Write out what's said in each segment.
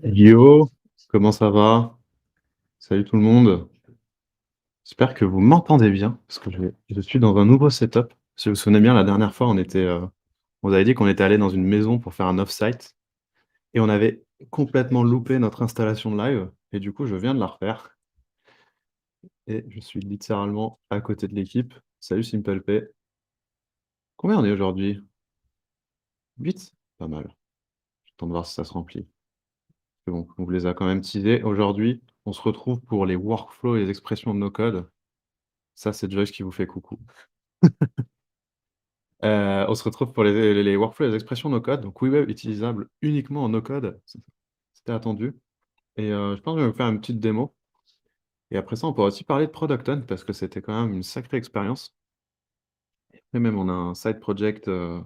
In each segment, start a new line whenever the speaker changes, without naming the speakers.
Yo, comment ça va? Salut tout le monde. J'espère que vous m'entendez bien, parce que je suis dans un nouveau setup. Si vous vous souvenez bien, la dernière fois, on vous avait dit qu'on était allé dans une maison pour faire un off-site, et on avait complètement loupé notre installation de live, et du coup, je viens de la refaire, et je suis littéralement à côté de l'équipe. Salut Simple P. Combien on est aujourd'hui? 8? Pas mal. J'attends de voir si ça se remplit. C'est bon, on vous les a quand même teasés. Aujourd'hui, on se retrouve pour les workflows et les expressions de no-code. Ça, c'est Joyce qui vous fait coucou. On se retrouve pour les workflows et les expressions no-code, donc WeWeb utilisable uniquement en no-code, c'était attendu et je pense que je vais vous faire une petite démo et après ça, on pourra aussi parler de Product Hunt parce que c'était quand même une sacrée expérience et même on a un side project, je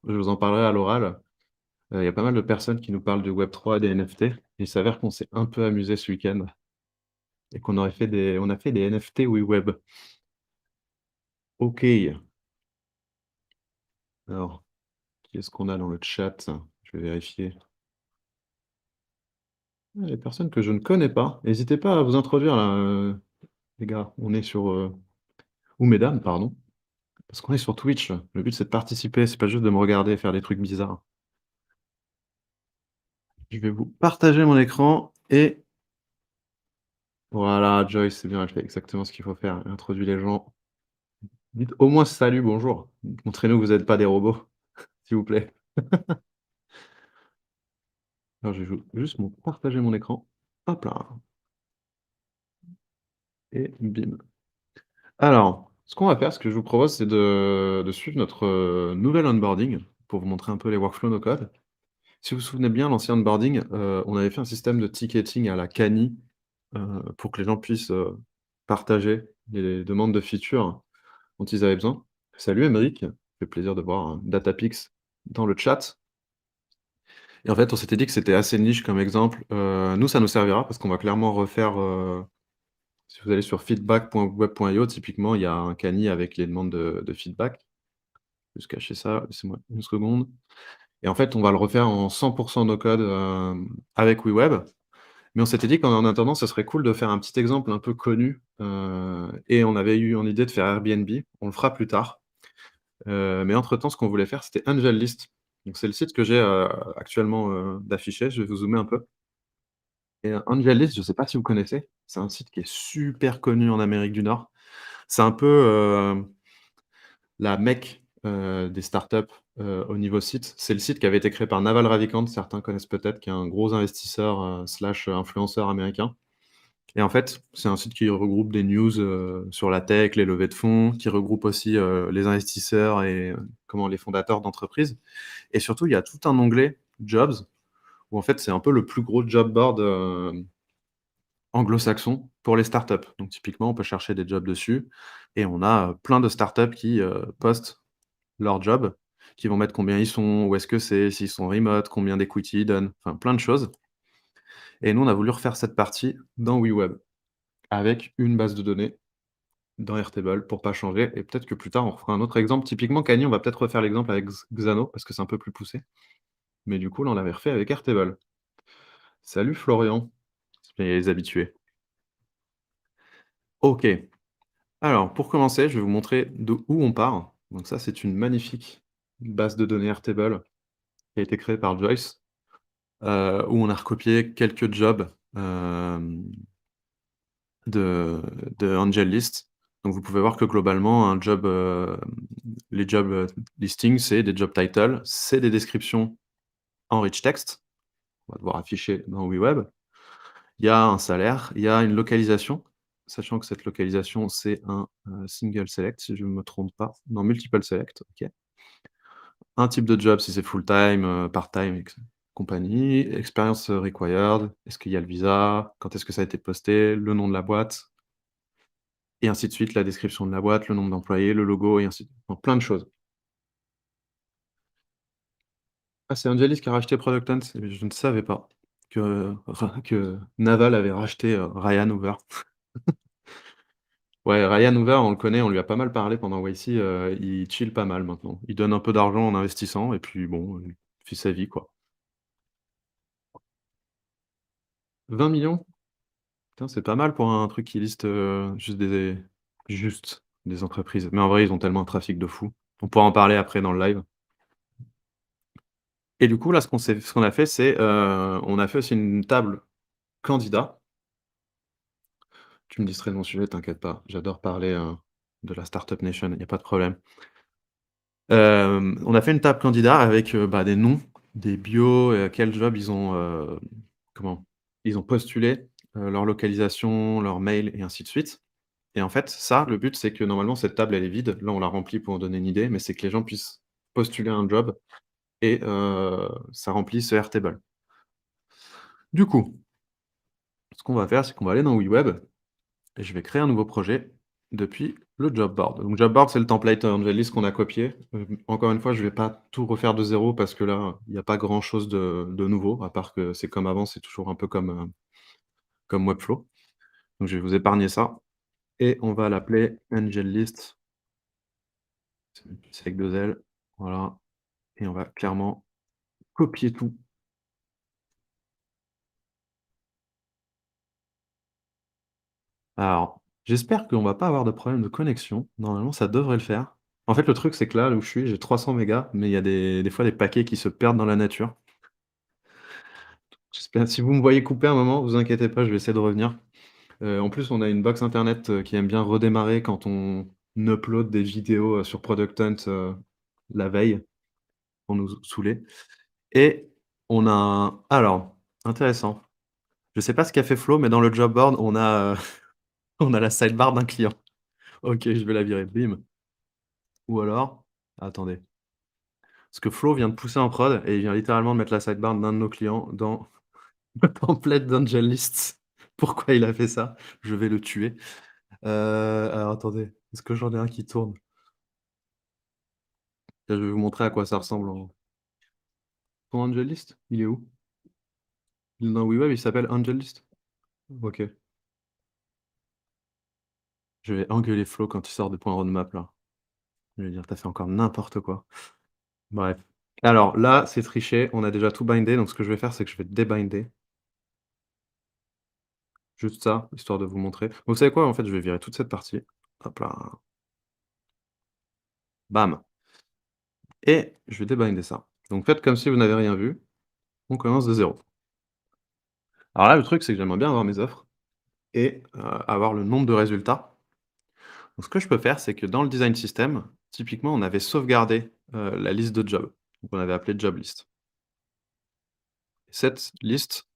vous en parlerai à l'oral. Il y a pas mal de personnes qui nous parlent du Web3 et des NFT et il s'avère qu'on s'est un peu amusé ce week-end et on a fait des NFT WeWeb. OK, alors qui est-ce qu'on a dans le chat? Je vais vérifier. Les personnes que je ne connais pas, n'hésitez pas à vous introduire là, les gars. On est sur, ou mesdames, pardon, parce qu'on est sur Twitch. Le but, c'est de participer, c'est pas juste de me regarder faire des trucs bizarres. Je vais vous partager mon écran et voilà, Joyce, c'est bien, elle fait exactement ce qu'il faut faire. Elle introduit les gens. Dites au moins salut, bonjour. Montrez-nous que vous n'êtes pas des robots, s'il vous plaît. Alors, je vais juste partager mon écran. Hop là. Et bim. Alors, ce qu'on va faire, ce que je vous propose, c'est de suivre notre nouvel onboarding pour vous montrer un peu les workflows no code. Si vous vous souvenez bien, l'ancien onboarding, on avait fait un système de ticketing à la Kani pour que les gens puissent partager les demandes de features dont ils avaient besoin. Salut Émeric, ça fait plaisir de voir Datapix dans le chat. Et en fait, on s'était dit que c'était assez niche comme exemple. Nous, ça nous servira parce qu'on va clairement refaire. Si vous allez sur feedback.web.io, typiquement, il y a un Kani avec les demandes de feedback. Je vais juste cacher ça, laissez-moi une seconde. Et en fait, on va le refaire en 100% no code avec WeWeb. Mais on s'était dit qu'en attendant, ce serait cool de faire un petit exemple un peu connu. Et on avait eu en idée de faire Airbnb. On le fera plus tard. Mais entre-temps, ce qu'on voulait faire, c'était AngelList. Donc, c'est le site que j'ai actuellement d'afficher. Je vais vous zoomer un peu. Et AngelList, je ne sais pas si vous connaissez. C'est un site qui est super connu en Amérique du Nord. C'est un peu la mecque des startups au niveau site. C'est le site qui avait été créé par Naval Ravikant, certains connaissent peut-être, qui est un gros investisseur slash influenceur américain. Et en fait, c'est un site qui regroupe des news sur la tech, les levées de fonds, qui regroupe aussi les investisseurs et comment les fondateurs d'entreprises. Et surtout, il y a tout un onglet Jobs, où en fait, c'est un peu le plus gros job board anglo-saxon pour les startups. Donc typiquement, on peut chercher des jobs dessus, et on a plein de startups qui postent leur job, qui vont mettre combien ils sont, où est-ce que c'est, s'ils sont remote, combien d'equity ils donnent, enfin plein de choses. Et nous, on a voulu refaire cette partie dans WeWeb, avec une base de données dans Airtable pour pas changer. Et peut-être que plus tard, on refera un autre exemple. Typiquement, Kani, on va peut-être refaire l'exemple avec Xano, parce que c'est un peu plus poussé. Mais du coup, là, on l'avait refait avec Airtable. Salut Florian, les habitués. Ok. Alors, pour commencer, je vais vous montrer de où on part. Donc ça, c'est une magnifique base de données Airtable qui a été créée par Joyce, où on a recopié quelques jobs de, de Angel List. Donc vous pouvez voir que globalement, les job listings, c'est des job titles, c'est des descriptions en rich text. On va devoir afficher dans WeWeb. Il y a un salaire, il y a une localisation, sachant que cette localisation, c'est un single select, si je ne me trompe pas. Non, multiple select, ok. Un type de job, si c'est full-time, part-time, compagnie. Expérience required, est-ce qu'il y a le visa, quand est-ce que ça a été posté, le nom de la boîte, et ainsi de suite, la description de la boîte, le nombre d'employés, le logo, et ainsi de suite. Enfin, plein de choses. Ah, c'est Angelis qui a racheté Product Hunt, je ne savais pas que Naval avait racheté Ryan Hoover. Ouais, Ryan Hoover, on le connaît, on lui a pas mal parlé pendant YC, il chill pas mal maintenant. Il donne un peu d'argent en investissant et puis bon, il fait sa vie, quoi. 20 millions. Putain, c'est pas mal pour un truc qui liste, juste des entreprises. Mais en vrai, ils ont tellement un trafic de fou. On pourra en parler après dans le live. Et du coup, là, ce qu'on a fait, c'est, on a fait aussi une table candidat. Tu me distrais de mon sujet, t'inquiète pas. J'adore parler, de la Startup Nation, il y a pas de problème. On a fait une table candidat avec, bah, des noms, des bios et à quel job ils ont, comment? Ils ont postulé, leur localisation, leur mail et ainsi de suite. Et en fait, ça, le but, c'est que normalement cette table, elle est vide. Là, on l'a remplie pour en donner une idée, mais c'est que les gens puissent postuler un job et ça remplit ce Airtable. Du coup, ce qu'on va faire, c'est qu'on va aller dans WeWeb et je vais créer un nouveau projet depuis le job board. Donc job board, c'est le template AngelList qu'on a copié. Encore une fois, je vais pas tout refaire de zéro parce que là, il y a pas grand chose de nouveau, à part que c'est comme avant, c'est toujours un peu comme Webflow. Donc je vais vous épargner ça et on va l'appeler AngelList, c'est avec 2 L, voilà, et on va clairement copier tout. Alors, j'espère qu'on va pas avoir de problème de connexion. Normalement, ça devrait le faire. En fait, le truc, c'est que là où je suis, j'ai 300 mégas, mais il y a des fois des paquets qui se perdent dans la nature. J'espère si vous me voyez couper un moment, vous inquiétez pas, je vais essayer de revenir. En plus, on a une box internet, qui aime bien redémarrer quand on upload des vidéos, sur Product Hunt, la veille, pour nous saouler. Et on a alors, intéressant. Je sais pas ce qu'a fait Flo, mais dans le job board, on a, on a la sidebar d'un client. OK, je vais la virer, bim. Ou alors attendez, parce que Flo vient de pousser en prod et il vient littéralement de mettre la sidebar d'un de nos clients dans le template d'AngelList. Pourquoi il a fait ça? Je vais le tuer. Alors attendez, est-ce que j'en ai un qui tourne? Là, je vais vous montrer à quoi ça ressemble en ton AngelList? Il est où? Il est dans WeWeb, il s'appelle AngelList? OK. Je vais engueuler Flo quand il sort de point roadmap là. Je vais lui dire: «Tu as fait encore n'importe quoi». Bref. Alors là, c'est triché, on a déjà tout bindé, donc ce que je vais faire, c'est que je vais débinder. Juste ça, histoire de vous montrer. Vous savez quoi? En fait, je vais virer toute cette partie. Hop là, bam, et je vais débinder ça. Donc faites comme si vous n'avez rien vu. On commence de zéro. Alors là, le truc, c'est que j'aimerais bien avoir mes offres et avoir le nombre de résultats. Donc ce que je peux faire, c'est que dans le design system, typiquement, on avait sauvegardé, la liste de jobs. Donc on avait appelé job list. Cette liste,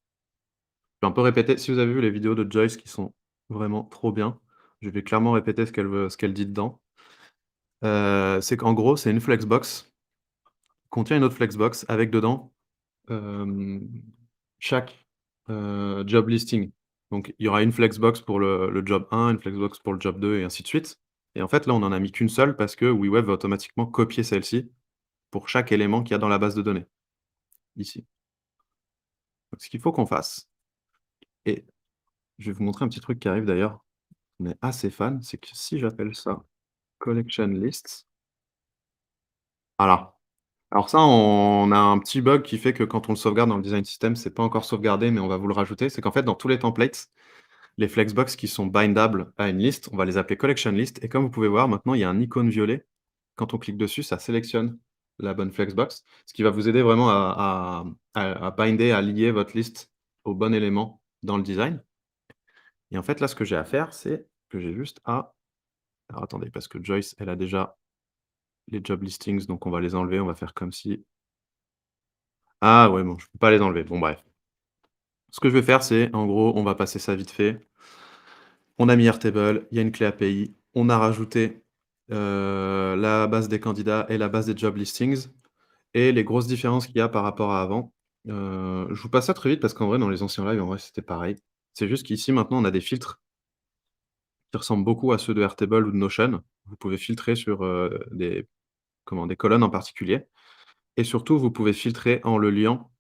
je vais un peu répéter. Si vous avez vu les vidéos de Joyce qui sont vraiment trop bien, je vais clairement répéter ce qu'elle dit dedans. C'est qu'en gros, c'est une flexbox, contient une autre flexbox avec dedans, hem, chaque, job listing. Donc il y aura une flexbox pour le job 1, une flexbox pour le job 2 et ainsi de suite. Et en fait, là, on en a mis qu'une seule parce que WeWeb va automatiquement copier celle-ci pour chaque élément qu'il y a dans la base de données, ici. Donc ce qu'il faut qu'on fasse, et je vais vous montrer un petit truc qui arrive d'ailleurs, on est assez fan, c'est que si j'appelle ça collection lists, voilà. Alors ça, on a un petit bug qui fait que quand on le sauvegarde dans le design system, c'est pas encore sauvegardé, mais on va vous le rajouter. C'est qu'en fait, dans tous les templates, les flexbox qui sont bindables à une liste, on va les appeler collection list. Et comme vous pouvez voir, maintenant, il y a un icône violet. Quand on clique dessus, ça sélectionne la bonne flexbox, ce qui va vous aider vraiment à binder, à lier votre liste au bon élément dans le design. Et en fait, là, ce que j'ai à faire, c'est que j'ai juste à... Alors attendez, parce que Joyce, elle a déjà les job listings, donc on va les enlever. On va faire comme si... Ah ouais, bon, je peux pas les enlever. Bon, bref. Ce que je vais faire, c'est, en gros, on va passer ça vite fait. On a mis Airtable, il y a une clé API, on a rajouté, la base des candidats et la base des job listings et les grosses différences qu'il y a par rapport à avant. Je vous passe ça très vite parce qu'en vrai, dans les anciens lives, en vrai, c'était pareil. C'est juste qu'ici, maintenant, on a des filtres qui ressemblent beaucoup à ceux de Airtable ou de Notion. Vous pouvez filtrer sur, des colonnes en particulier et surtout, vous pouvez filtrer en le liant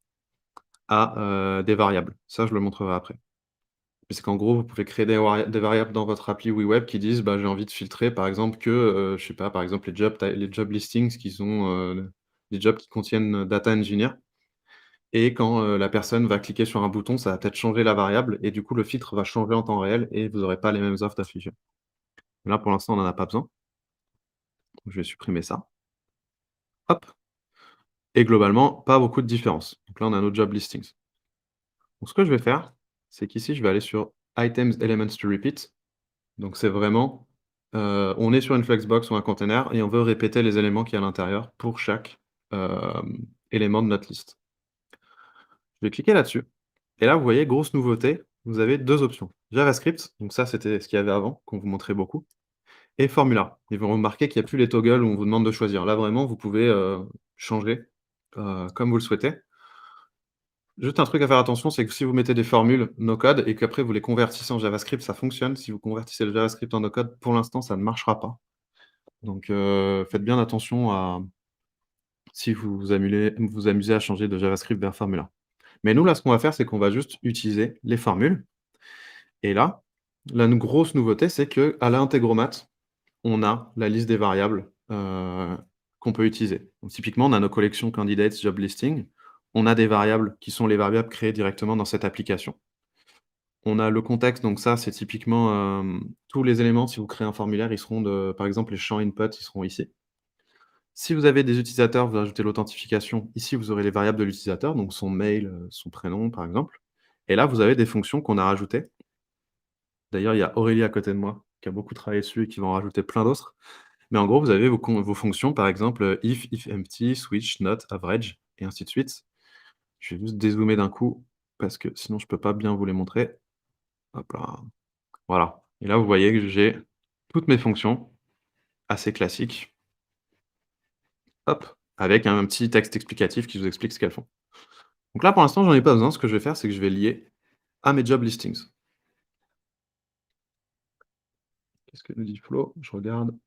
à, des variables. Ça, je le montrerai après. Puisqu'en gros, vous pouvez créer des variables dans votre appli WeWeb qui disent: «Bah, j'ai envie de filtrer par exemple que, je sais pas, par exemple les job listings qui sont, les jobs qui contiennent, data engineer». et quand, la personne va cliquer sur un bouton, ça va peut-être changer la variable et du coup, le filtre va changer en temps réel et vous aurez pas les mêmes offres affichées. Là, pour l'instant, on en a pas besoin. Donc je vais supprimer ça. Hop, et globalement, pas beaucoup de différence. Donc là, on a nos job listings. Donc ce que je vais faire, c'est qu'ici, je vais aller sur items elements to repeat. Donc c'est vraiment, on est sur une flexbox ou un container et on veut répéter les éléments qu'il y a à l'intérieur pour chaque, élément de notre liste. Je vais cliquer là-dessus et là, vous voyez, grosse nouveauté, vous avez 2 options. JavaScript, donc ça, c'était ce qu'il y avait avant, qu'on vous montrait beaucoup, et Formula. Et vous remarquez qu'il y a plus les toggles où on vous demande de choisir. Là, vraiment, vous pouvez, changer, comme vous le souhaitez. Juste un truc à faire attention, c'est que si vous mettez des formules no code et qu'après vous les convertissez en JavaScript, ça fonctionne. Si vous convertissez le JavaScript en no code, pour l'instant, ça ne marchera pas. Donc, faites bien attention à si vous vous amusez à changer de JavaScript vers Formula. Mais nous, là, ce qu'on va faire, c'est qu'on va juste utiliser les formules et là, la grosse nouveauté, c'est qu'à l'integromat, on a la liste des variables, qu'on peut utiliser. Donc typiquement, on a nos collections candidates, job listing. On a des variables qui sont les variables créées directement dans cette application. On a le contexte, donc ça, c'est typiquement, tous les éléments, si vous créez un formulaire, ils seront de par exemple, les champs input, ils seront ici. Si vous avez des utilisateurs, vous ajoutez l'authentification. Ici, vous aurez les variables de l'utilisateur, donc son mail, son prénom, par exemple. Et là, vous avez des fonctions qu'on a rajoutées. D'ailleurs, il y a Aurélie à côté de moi, qui a beaucoup travaillé dessus et qui va en rajouter plein d'autres. Mais en gros, vous avez vos fonctions, par exemple, if empty, switch, not, average et ainsi de suite. Je vais juste dézoomer d'un coup parce que sinon je peux pas bien vous les montrer. Hop là, voilà. Et là, vous voyez que j'ai toutes mes fonctions assez classiques, hop, avec un petit texte explicatif qui vous explique ce qu'elles font. Donc là, pour l'instant, j'en ai pas besoin. Ce que je vais faire, c'est que je vais lier à mes job listings. Qu'est-ce que nous dit Flo? Je regarde.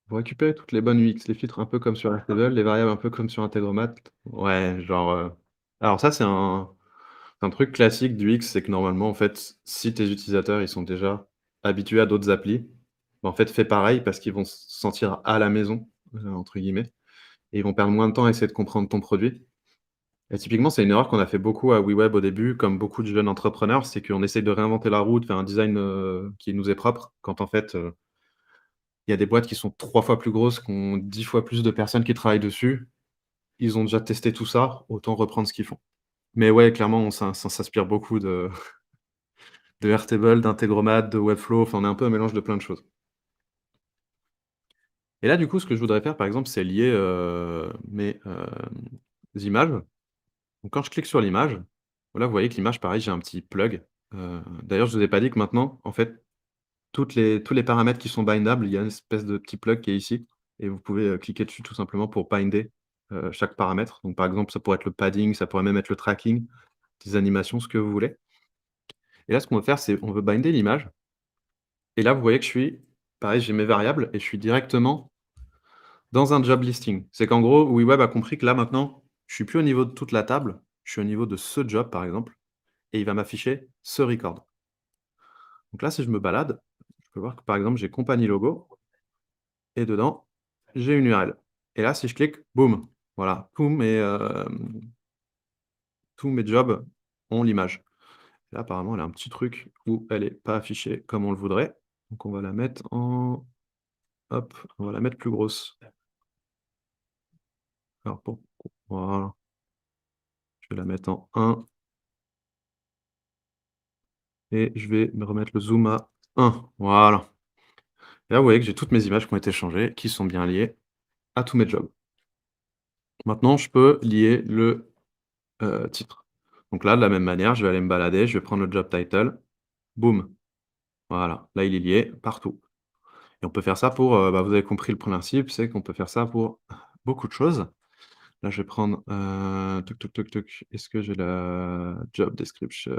Vous récupérez toutes les bonnes UX, les filtres un peu comme sur Airtable, les variables un peu comme sur Integromat. Ouais, genre, alors ça, c'est un truc classique du X, c'est que normalement, en fait, si tes utilisateurs, ils sont déjà habitués à d'autres applis, bah, en fait, fais pareil parce qu'ils vont se sentir «à la maison», entre guillemets, et ils vont perdre moins de temps à essayer de comprendre ton produit. Et typiquement, c'est une erreur qu'on a fait beaucoup à WeWeb au début, comme beaucoup de jeunes entrepreneurs, c'est qu'on essaye de réinventer la roue, de faire un design, qui nous est propre, quand en fait, il y a des boîtes qui sont 3 fois plus grosses, qui ont 10 fois plus de personnes qui travaillent dessus. Ils ont déjà testé tout ça, autant reprendre ce qu'ils font. Mais ouais, clairement, on s'inspire beaucoup de Airtable, d'Integromat, de Webflow, enfin, on est un peu un mélange de plein de choses. Et là, du coup, ce que je voudrais faire, par exemple, c'est lier, mes, images. Donc quand je clique sur l'image, voilà, vous voyez que l'image, pareil, j'ai un petit plug. D'ailleurs, je vous ai pas dit que maintenant, en fait, tous les paramètres qui sont bindables, il y a une espèce de petit plug qui est ici et vous pouvez, cliquer dessus tout simplement pour binder, chaque paramètre. Donc par exemple, ça pourrait être le padding, ça pourrait même être le tracking, des animations, ce que vous voulez. Et là, ce qu'on veut faire, c'est on veut binder l'image et là, vous voyez que je suis pareil, j'ai mes variables et je suis directement dans un job listing. C'est qu'en gros, WeWeb a compris que là, maintenant, je suis plus au niveau de toute la table, je suis au niveau de ce job, par exemple, et il va m'afficher ce record. Donc là, si je me balade, je peux voir que, par exemple, j'ai compagnie logo et dedans, j'ai une URL. Et là, si je clique, boum, voilà, tous mes jobs ont l'image. Là, apparemment, elle a un petit truc où elle est pas affichée comme on le voudrait. Donc on va la mettre en hop, on va la mettre plus grosse. Alors pour voilà, je vais la mettre en 1 et je vais me remettre le zoom à 1. Voilà. Et là, vous voyez que j'ai toutes mes images qui ont été changées, qui sont bien liées à tous mes jobs. Maintenant, je peux lier le, titre. Donc là, de la même manière, je vais aller me balader, je vais prendre le job title, boum, voilà, là, il est lié partout. Et on peut faire ça pour, bah, vous avez compris le principe, c'est qu'on peut faire ça pour beaucoup de choses. Là, je vais prendre, toc, toc, toc, toc, est-ce que j'ai la job description?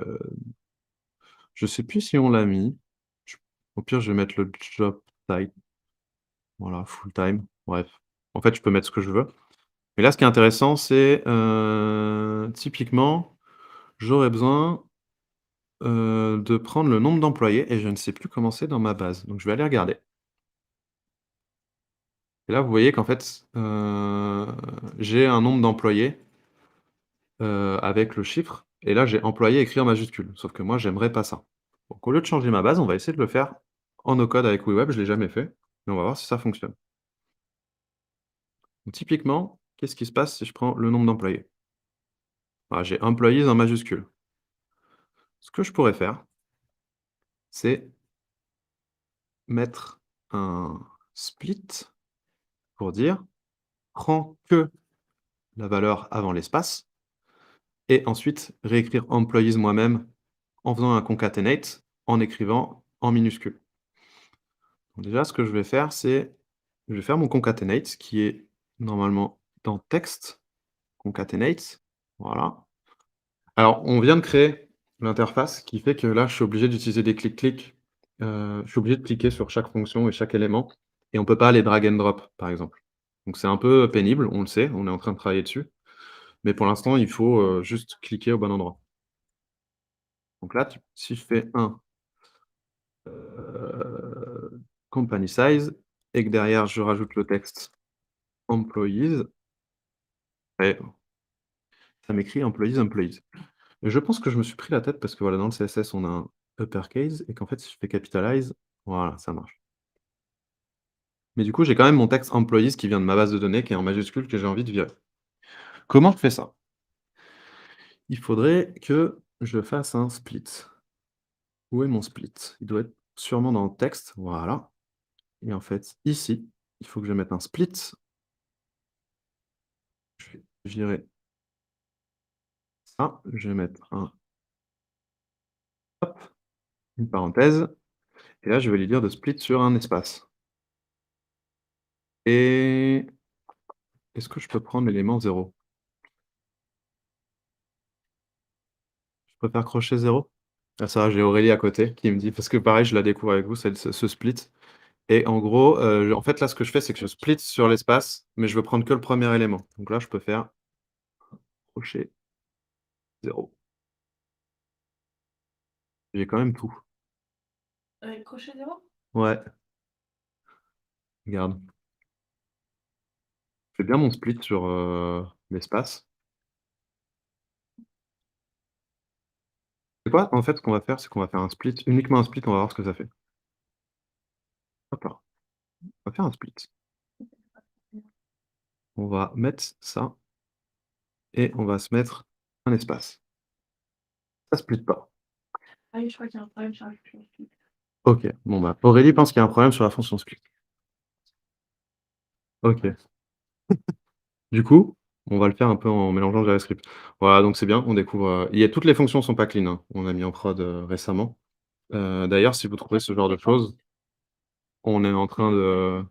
Je sais plus si on l'a mis. Je Au pire, je vais mettre le job title, voilà, full time, bref. En fait, je peux mettre ce que je veux. Mais là, ce qui est intéressant, c'est, typiquement, j'aurais besoin, de prendre le nombre d'employés et je ne sais plus comment c'est dans ma base. Donc je vais aller regarder. Et là, vous voyez qu'en fait, j'ai un nombre d'employés avec le chiffre et là, j'ai employé écrit en majuscule. Sauf que moi, j'aimerais pas ça. Donc au lieu de changer ma base, on va essayer de le faire en no code avec WeWeb, je l'ai jamais fait, mais on va voir si ça fonctionne. Donc typiquement, qu'est-ce qui se passe si je prends le nombre d'employés? Voilà, j'ai employees en majuscule. Ce que je pourrais faire, c'est mettre un split pour dire: «Prends que la valeur avant l'espace» et ensuite réécrire employees moi-même en faisant un concatenate, en écrivant en minuscule. Donc déjà, ce que je vais faire, c'est je vais faire mon concatenate qui est normalement dans text, concatenate, voilà. Alors, on vient de créer l'interface qui fait que là, je suis obligé d'utiliser des clics-clics, je suis obligé de cliquer sur chaque fonction et chaque élément et on peut pas les drag and drop, par exemple. Donc c'est un peu pénible, on le sait, on est en train de travailler dessus, mais pour l'instant, il faut, juste cliquer au bon endroit. Donc là, tu si je fais un company size et que derrière je rajoute le texte employees et ça m'écrit employees. Et je pense que je me suis pris la tête parce que voilà, dans le CSS, on a un uppercase et qu'en fait, si je fais capitalize, voilà, ça marche. Mais du coup, j'ai quand même mon texte employees qui vient de ma base de données, qui est en majuscule, que j'ai envie de virer. Comment je fais ça? Il faudrait que je fasse un split. Où est mon split? Il doit être sûrement dans le texte, voilà. Et en fait, ici, il faut que je mette un split. Je vais virer ça, je vais mettre un hop, une parenthèse, et là, je vais lui dire de split sur un espace. Et est-ce que je peux prendre l'élément 0? Je préfère crochet 0. Ah ça va, j'ai Aurélie à côté qui me dit parce que pareil, je la découvre avec vous, ce split et en gros, en fait, là, ce que je fais, c'est que je split sur l'espace, mais je veux prendre que le premier élément. Donc là, je peux faire crochet 0. J'ai quand même tout.
Avec crochet zéro?
Ouais, regarde. Je fais bien mon split sur, l'espace. C'est quoi? En fait, ce qu'on va faire, c'est qu'on va faire un split, uniquement un split, on va voir ce que ça fait. Hop là, on va faire un split. On va mettre ça et on va se mettre un espace. Ça split pas.
Ah oui, je crois qu'il y a un problème sur la fonction split.
OK, bon, bah, Aurélie pense qu'il y a un problème sur la fonction split. OK. Du coup, on va le faire un peu en mélangeant JavaScript. Voilà, donc c'est bien, on découvre, il y a toutes les fonctions sont pas clean, hein. On a mis en prod, récemment. D'ailleurs, si vous trouvez ce genre de choses, on est en train de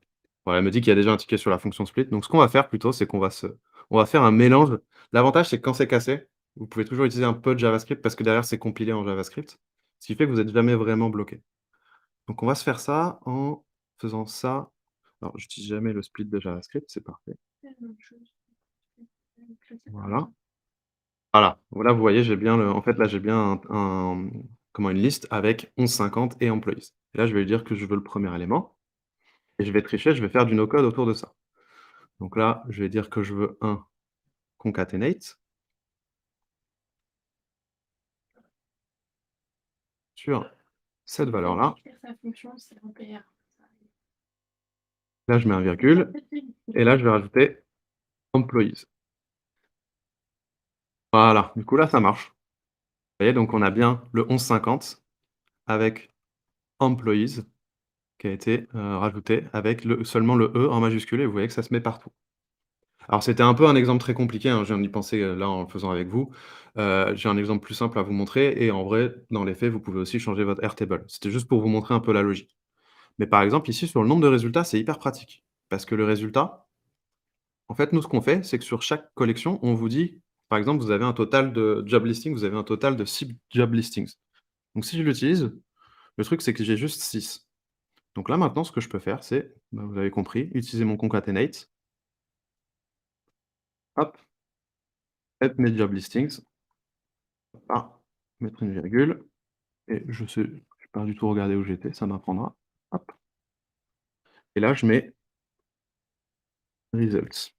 voilà, elle me dit qu'il y a déjà un ticket sur la fonction split. Donc ce qu'on va faire plutôt, c'est on va faire un mélange. L'avantage, c'est que quand c'est cassé, vous pouvez toujours utiliser un peu de JavaScript parce que derrière, c'est compilé en JavaScript, ce qui fait que vous êtes jamais vraiment bloqué. Donc on va se faire ça en faisant ça. Alors, j'utilise jamais le split de JavaScript, c'est parfait.
C'est la même chose.
Voilà. Voilà, là, vous voyez, j'ai bien le en fait, là, j'ai bien comment, une liste avec 1150 et employees. Et là, je vais lui dire que je veux le premier élément et je vais tricher, je vais faire du no code autour de ça. Donc là, je vais dire que je veux un concatenate sur cette
Il faut
valeur-là.
écrire sa fonction, c'est en PR.
Là, je mets un virgule et là, je vais rajouter employees. Voilà, du coup, là, ça marche. Vous voyez, donc on a bien le 1150 avec employees qui a été, rajouté avec seulement le E en majuscule et vous voyez que ça se met partout. Alors c'était un peu un exemple très compliqué, hein, je viens d'y penser, là, en le faisant avec vous. J'ai un exemple plus simple à vous montrer et en vrai, dans les faits, vous pouvez aussi changer votre Airtable. C'était juste pour vous montrer un peu la logique. Mais par exemple, ici, sur le nombre de résultats, c'est hyper pratique. Parce que le résultat, en fait, nous, ce qu'on fait, c'est que sur chaque collection, on vous dit, par exemple, vous avez un total de job listings, vous avez un total de 6 job listings. Donc si je l'utilise, le truc, c'est que j'ai juste 6. Donc là, maintenant, ce que je peux faire, c'est, bah, vous avez compris, utiliser mon concatenate, hop, mettre mes job listings, ah, mettre une virgule et je n'ai pas du tout regardé où j'étais, ça m'apprendra. Hop et là, je mets results.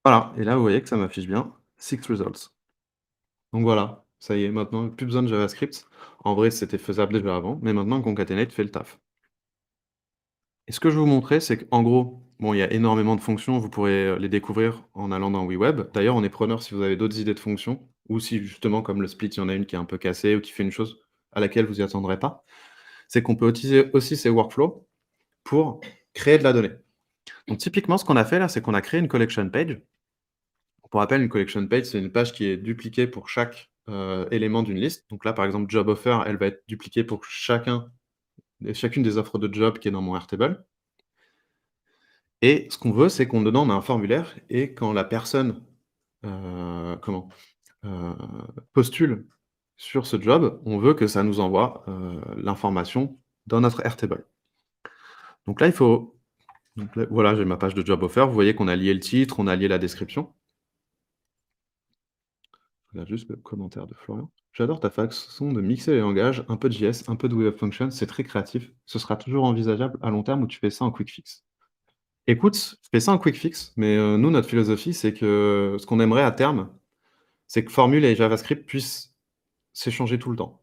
Voilà, et là, vous voyez que ça m'affiche bien six results. Donc voilà, ça y est, maintenant plus besoin de JavaScript. En vrai, c'était faisable déjà avant, mais maintenant concatenate fait le taf. Et ce que je vais vous montrer, c'est qu'en gros, bon, il y a énormément de fonctions, vous pourrez, les découvrir en allant dans WeWeb. D'ailleurs, on est preneur si vous avez d'autres idées de fonctions ou si justement comme le split, il y en a une qui est un peu cassée ou qui fait une chose à laquelle vous y attendrez pas. C'est qu'on peut utiliser aussi ces workflows pour créer de la donnée. Donc typiquement, ce qu'on a fait là, c'est qu'on a créé une collection page. Pour rappel, une collection page, c'est une page qui est dupliquée pour chaque, élément d'une liste. Donc là, par exemple, job offer, elle va être dupliquée pour chacune des offres de job qui est dans mon Airtable. Et ce qu'on veut, c'est qu'on dedans, on a un formulaire et quand la personne, comment, heu, postule sur ce job, on veut que ça nous envoie, l'information dans notre Airtable. Donc là, il faut donc là, voilà, j'ai ma page de job offer. Vous voyez qu'on a lié le titre, on a lié la description. Je regarde juste le commentaire de Florian. «J'adore ta façon de mixer les langages, un peu de JS, un peu de Web Functions, c'est très créatif. Ce sera toujours envisageable à long terme ou tu fais ça en quick fix?» Écoute, je fais ça en quick fix, mais nous, notre philosophie, c'est que ce qu'on aimerait à terme, c'est que Formule et JavaScript puissent s'échanger tout le temps.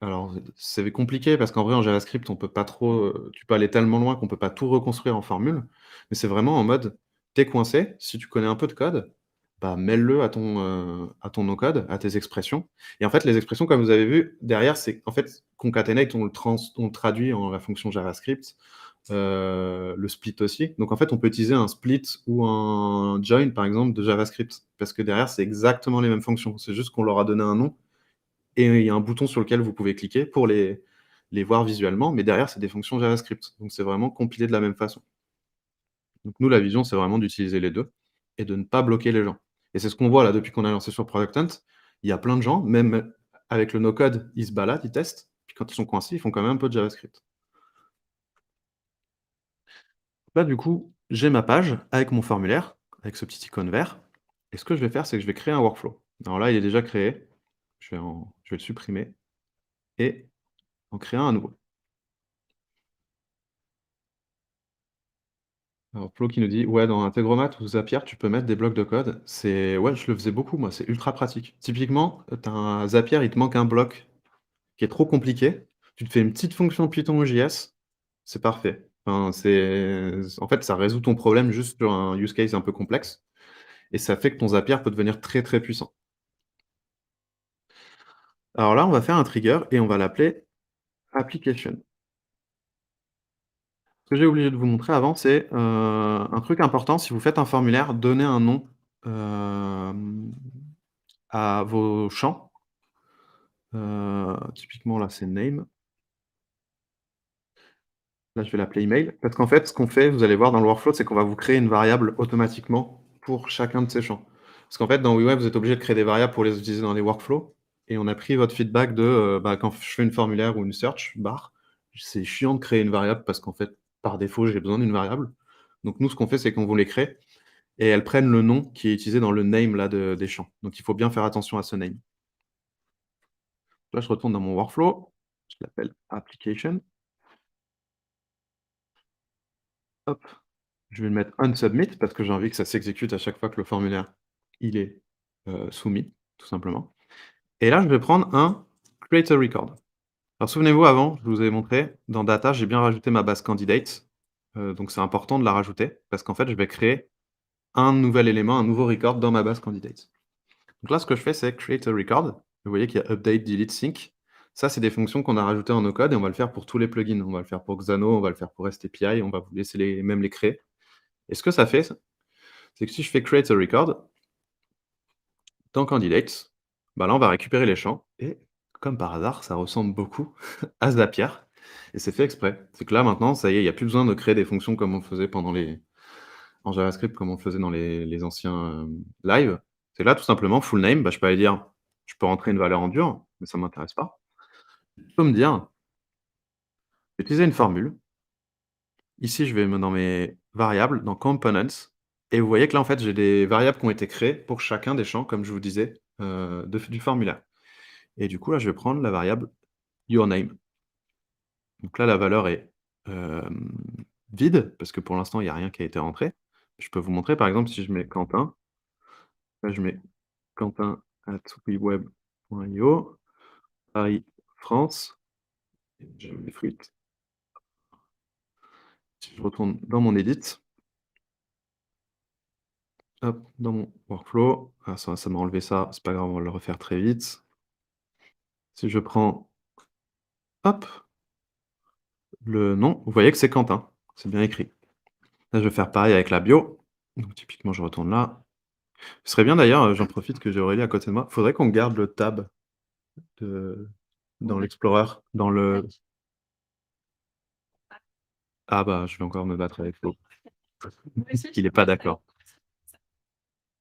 Alors, c'est compliqué parce qu'en vrai, en JavaScript, on peut pas trop, tu peux aller tellement loin qu'on peut pas tout reconstruire en formule. Mais c'est vraiment en mode, tu es coincé, si tu connais un peu de code, bah, mêle-le à ton no-code, à tes expressions. Et en fait, les expressions, comme vous avez vu, derrière, c'est en fait, concatenate, on le traduit en la fonction JavaScript, le split aussi. Donc en fait, on peut utiliser un split ou un join, par exemple, de JavaScript, parce que derrière, c'est exactement les mêmes fonctions. C'est juste qu'on leur a donné un nom et il y a un bouton sur lequel vous pouvez cliquer pour les voir visuellement, mais derrière, c'est des fonctions JavaScript. Donc c'est vraiment compilé de la même façon. Donc nous, la vision, c'est vraiment d'utiliser les 2 et de ne pas bloquer les gens. Et c'est ce qu'on voit là depuis qu'on a lancé sur Product Hunt. Il y a plein de gens, même avec le no-code, ils se baladent, ils testent, puis quand ils sont coincés, ils font quand même un peu de JavaScript. Là, du coup, j'ai ma page avec mon formulaire, avec ce petit icône vert. Et ce que je vais faire, c'est que je vais créer un workflow. Alors là, il est déjà créé. Je vais le supprimer et en créer un nouveau. Alors Flo qui nous dit: «Ouais, dans Integromat ou Zapier, tu peux mettre des blocs de code». C'est ouais, je le faisais beaucoup moi, c'est ultra pratique. Typiquement, tu as un Zapier, il te manque un bloc qui est trop compliqué. Tu te fais une petite fonction Python ou JS, c'est parfait. Enfin, en fait, ça résout ton problème juste sur un use case un peu complexe et ça fait que ton Zapier peut devenir très, très puissant. Alors là, on va faire un trigger et on va l'appeler application. Ce que j'ai oublié de vous montrer avant, c'est, un truc important, si vous faites un formulaire, donnez un nom, hem, à vos champs. Typiquement là, c'est name. Là, je vais l'appeler email parce qu'en fait, ce qu'on fait, vous allez voir dans le workflow, c'est qu'on va vous créer une variable automatiquement pour chacun de ces champs. Parce qu'en fait, dans WeWeb, vous êtes obligé de créer des variables pour les utiliser dans les workflows et on a pris votre feedback de, bah, quand je fais une formulaire ou une search bar, c'est chiant de créer une variable parce qu'en fait, par défaut, j'ai besoin d'une variable. Donc nous, ce qu'on fait, c'est qu'on vous les crée et elles prennent le nom qui est utilisé dans le name là des champs. Donc il faut bien faire attention à ce name. Là, je retourne dans mon workflow, je l'appelle application. Hop, je vais le mettre on submit parce que j'ai envie que ça s'exécute à chaque fois que le formulaire, il est, soumis, tout simplement. Et là, je vais prendre un create a record. Alors souvenez-vous avant, je vous avais montré, dans data, j'ai bien rajouté ma base candidate, donc c'est important de la rajouter parce qu'en fait, je vais créer un nouvel élément, un nouveau record dans ma base candidate. Donc là, ce que je fais, c'est create a record. Vous voyez qu'il y a update, delete, sync. Ça, c'est des fonctions qu'on a rajoutées en no code et on va le faire pour tous les plugins. On va le faire pour Xano, on va le faire pour REST API, on va vous laisser même les créer. Et ce que ça fait, c'est que si je fais create a record, dans candidates, bah là, on va récupérer les champs et comme par hasard, ça ressemble beaucoup à Zapier et c'est fait exprès. C'est que là, maintenant, ça y est, il y a plus besoin de créer des fonctions comme on faisait en JavaScript, comme on faisait dans les anciens, live. C'est là, tout simplement, full name, bah, je peux aller dire je peux rentrer une valeur en dur, mais ça m'intéresse pas. Je peux me dire, utiliser une formule. Ici, je vais dans mes variables, dans components et vous voyez que là, en fait, j'ai des variables qui ont été créées pour chacun des champs, comme je vous disais, du formulaire. Et du coup, là, je vais prendre la variable yourname. Donc là, la valeur est, vide parce que pour l'instant, il y a rien qui a été rentré. Je peux vous montrer, par exemple, si je mets Quentin, Là, je mets quentin@weweb.io, Paris, France, je mets fruits. Si je retourne dans mon edit, hop, dans mon workflow, ah ça m'a enlevé ça, c'est pas grave, on va le refaire très vite. Si je prends, hop, le nom, vous voyez que c'est Quentin, c'est bien écrit. Là, je vais faire pareil avec la bio. Donc typiquement, je retourne là. Ce serait bien d'ailleurs, j'en profite que j'ai Aurélie à côté de moi, faudrait qu'on garde le tab de dans l'explorer, dans le ah bah, je vais encore me battre avec Flo. Il est pas d'accord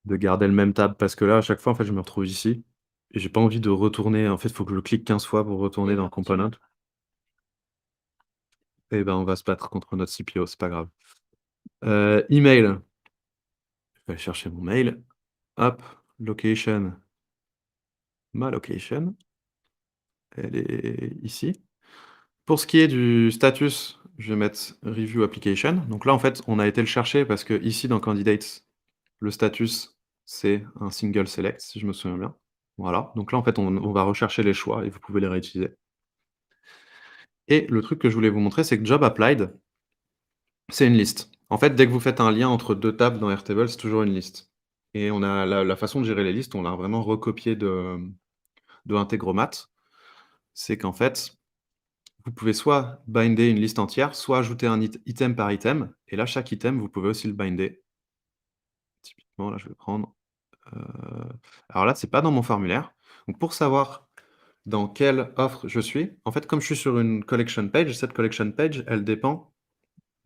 de garder le même tab parce que là, à chaque fois, en fait, je me retrouve ici et j'ai pas envie de retourner. En fait, il faut que je le clique 15 fois pour retourner dans Component. Et ben, on va se battre contre notre CPO, c'est pas grave. Email. Je vais aller chercher mon mail. Hop, location. Ma location, elle est ici. Pour ce qui est du status, je vais mettre review application. Donc là, en fait, on a été le chercher parce que ici dans candidates, le status, c'est un single select, si je me souviens bien. Voilà. Donc là, en fait, on va rechercher les choix et vous pouvez les réutiliser. Et le truc que je voulais vous montrer, c'est que job applied, c'est une liste. En fait, dès que vous faites un lien entre deux tables dans Airtable, c'est toujours une liste. Et on a la façon de gérer les listes, on l'a vraiment recopié de Integromat. C'est qu'en fait, vous pouvez soit binder une liste entière, soit ajouter un item par item. Et là, chaque item, vous pouvez aussi le binder. Typiquement, là, je vais prendre. Alors là, c'est pas dans mon formulaire. Donc, pour savoir dans quelle offre je suis, en fait, comme je suis sur une collection page, cette collection page, elle dépend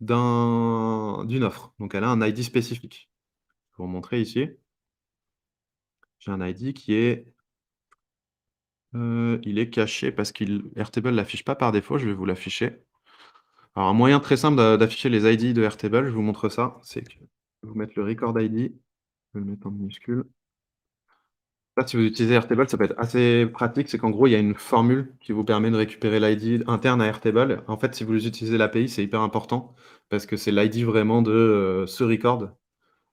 d'une offre. Donc, elle a un ID spécifique. Je vais vous montrer ici. J'ai un ID qui est. Il est caché parce qu'il Airtable l'affiche pas par défaut. Je vais vous l'afficher. Alors, un moyen très simple d'afficher les ID de Airtable, je vous montre ça, c'est que vous mettre le record ID, je vais le mettre en minuscule. Là, si vous utilisez Airtable, ça peut être assez pratique, c'est qu'en gros, il y a une formule qui vous permet de récupérer l'ID interne à Airtable. En fait, si vous utilisez l'API, c'est hyper important parce que c'est l'ID vraiment de ce record.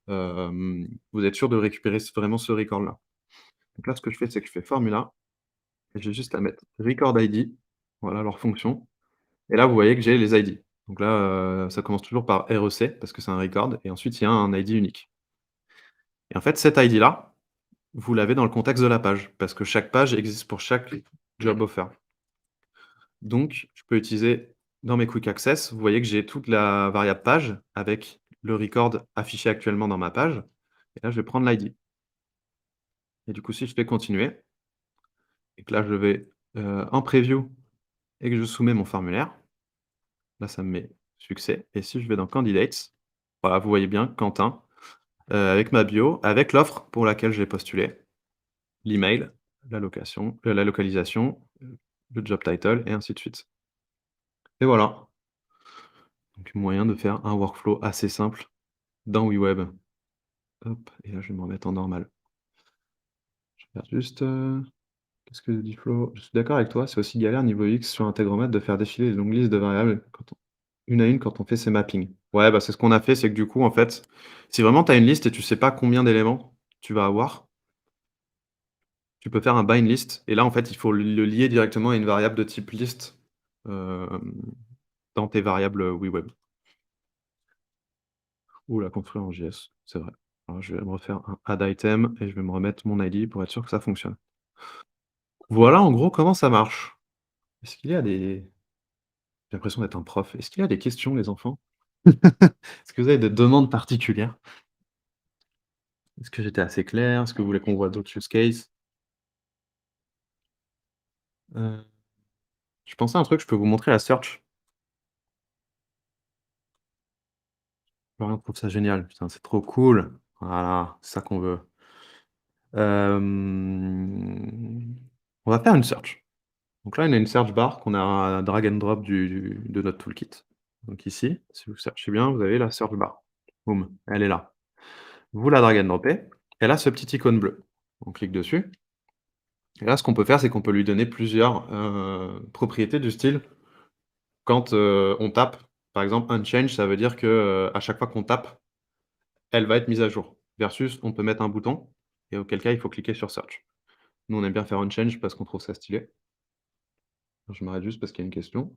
Vous êtes sûr de récupérer vraiment ce record-là. Donc là, ce que je fais, c'est que je fais formula et j'ai juste à mettre record ID, voilà leur fonction. Et là, vous voyez que j'ai les ID. Donc là, ça commence toujours par REC parce que c'est un record et ensuite il y a un ID unique. Et en fait, cet ID-là, vous l'avez dans le contexte de la page parce que chaque page existe pour chaque job offer. Donc, je peux utiliser dans mes quick access, vous voyez que j'ai toute la variable page avec le record affiché actuellement dans ma page. Et là, je vais prendre l'ID. Et du coup, si je fais continuer et que là, je vais en preview et que je soumets mon formulaire, là, ça me met succès. Et si je vais dans candidates, voilà, vous voyez bien Quentin avec ma bio, avec l'offre pour laquelle j'ai postulé, l'email, la localisation, le job title et ainsi de suite. Et voilà. Donc moyen de faire un workflow assez simple dans WeWeb. Hop, et là je vais me remettre en normal. Je vais faire juste, qu'est-ce que dit Flo? Je suis d'accord avec toi, c'est aussi galère niveau X sur Integromat de faire défiler les longues listes de variables une à une quand on fait ses mappings. Ouais, bah c'est ce qu'on a fait, c'est que du coup, en fait, si vraiment tu as une liste et tu sais pas combien d'éléments tu vas avoir, tu peux faire un bind list et là, en fait, il faut le lier directement à une variable de type list, hem, dans tes variables, WeWeb. Ou la construire en JS, c'est vrai. Alors je vais me refaire un add item et je vais me remettre mon ID pour être sûr que ça fonctionne. Voilà en gros comment ça marche. Est-ce qu'il y a des j'ai l'impression d'être un prof. Est-ce qu'il y a des questions les enfants? Est-ce que vous avez des demandes particulières? Est-ce que j'étais assez clair? Est-ce que vous voulez qu'on voit d'autres use cases? Heu, je pensais à un truc, je peux vous montrer la search. Florian trouve ça génial. Putain, c'est trop cool. Voilà, c'est ça qu'on veut. On va faire une search. Donc là, on a une search bar qu'on a drag and drop de notre toolkit. Donc ici, si vous cherchez bien, vous avez la search bar. Boum, elle est là. Vous la drag and droppez, elle a ce petit icône bleu. On clique dessus. Et là, ce qu'on peut faire, c'est qu'on peut lui donner plusieurs propriétés du style quand on tape, par exemple, unchanged, ça veut dire que à chaque fois qu'on tape, elle va être mise à jour. Versus, on peut mettre un bouton. et auquel cas il faut cliquer sur search. Nous, on aime bien faire Unchange parce qu'on trouve ça stylé. Je m'arrête juste parce qu'il y a une question.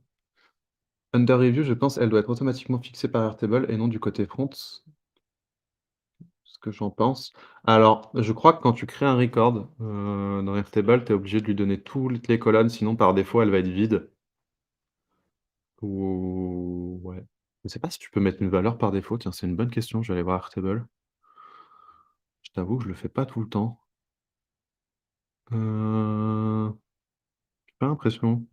Under review, je pense, elle doit être automatiquement fixée par Airtable et non du côté front, ce que j'en pense. Alors, je crois que quand tu crées un record, dans Airtable, tu es obligé de lui donner toutes les colonnes, sinon par défaut, elle va être vide. Ou ouais. Je sais pas si tu peux mettre une valeur par défaut, tiens, c'est une bonne question, je vais aller voir Airtable. Je t'avoue que je le fais pas tout le temps. J'ai pas l'impression.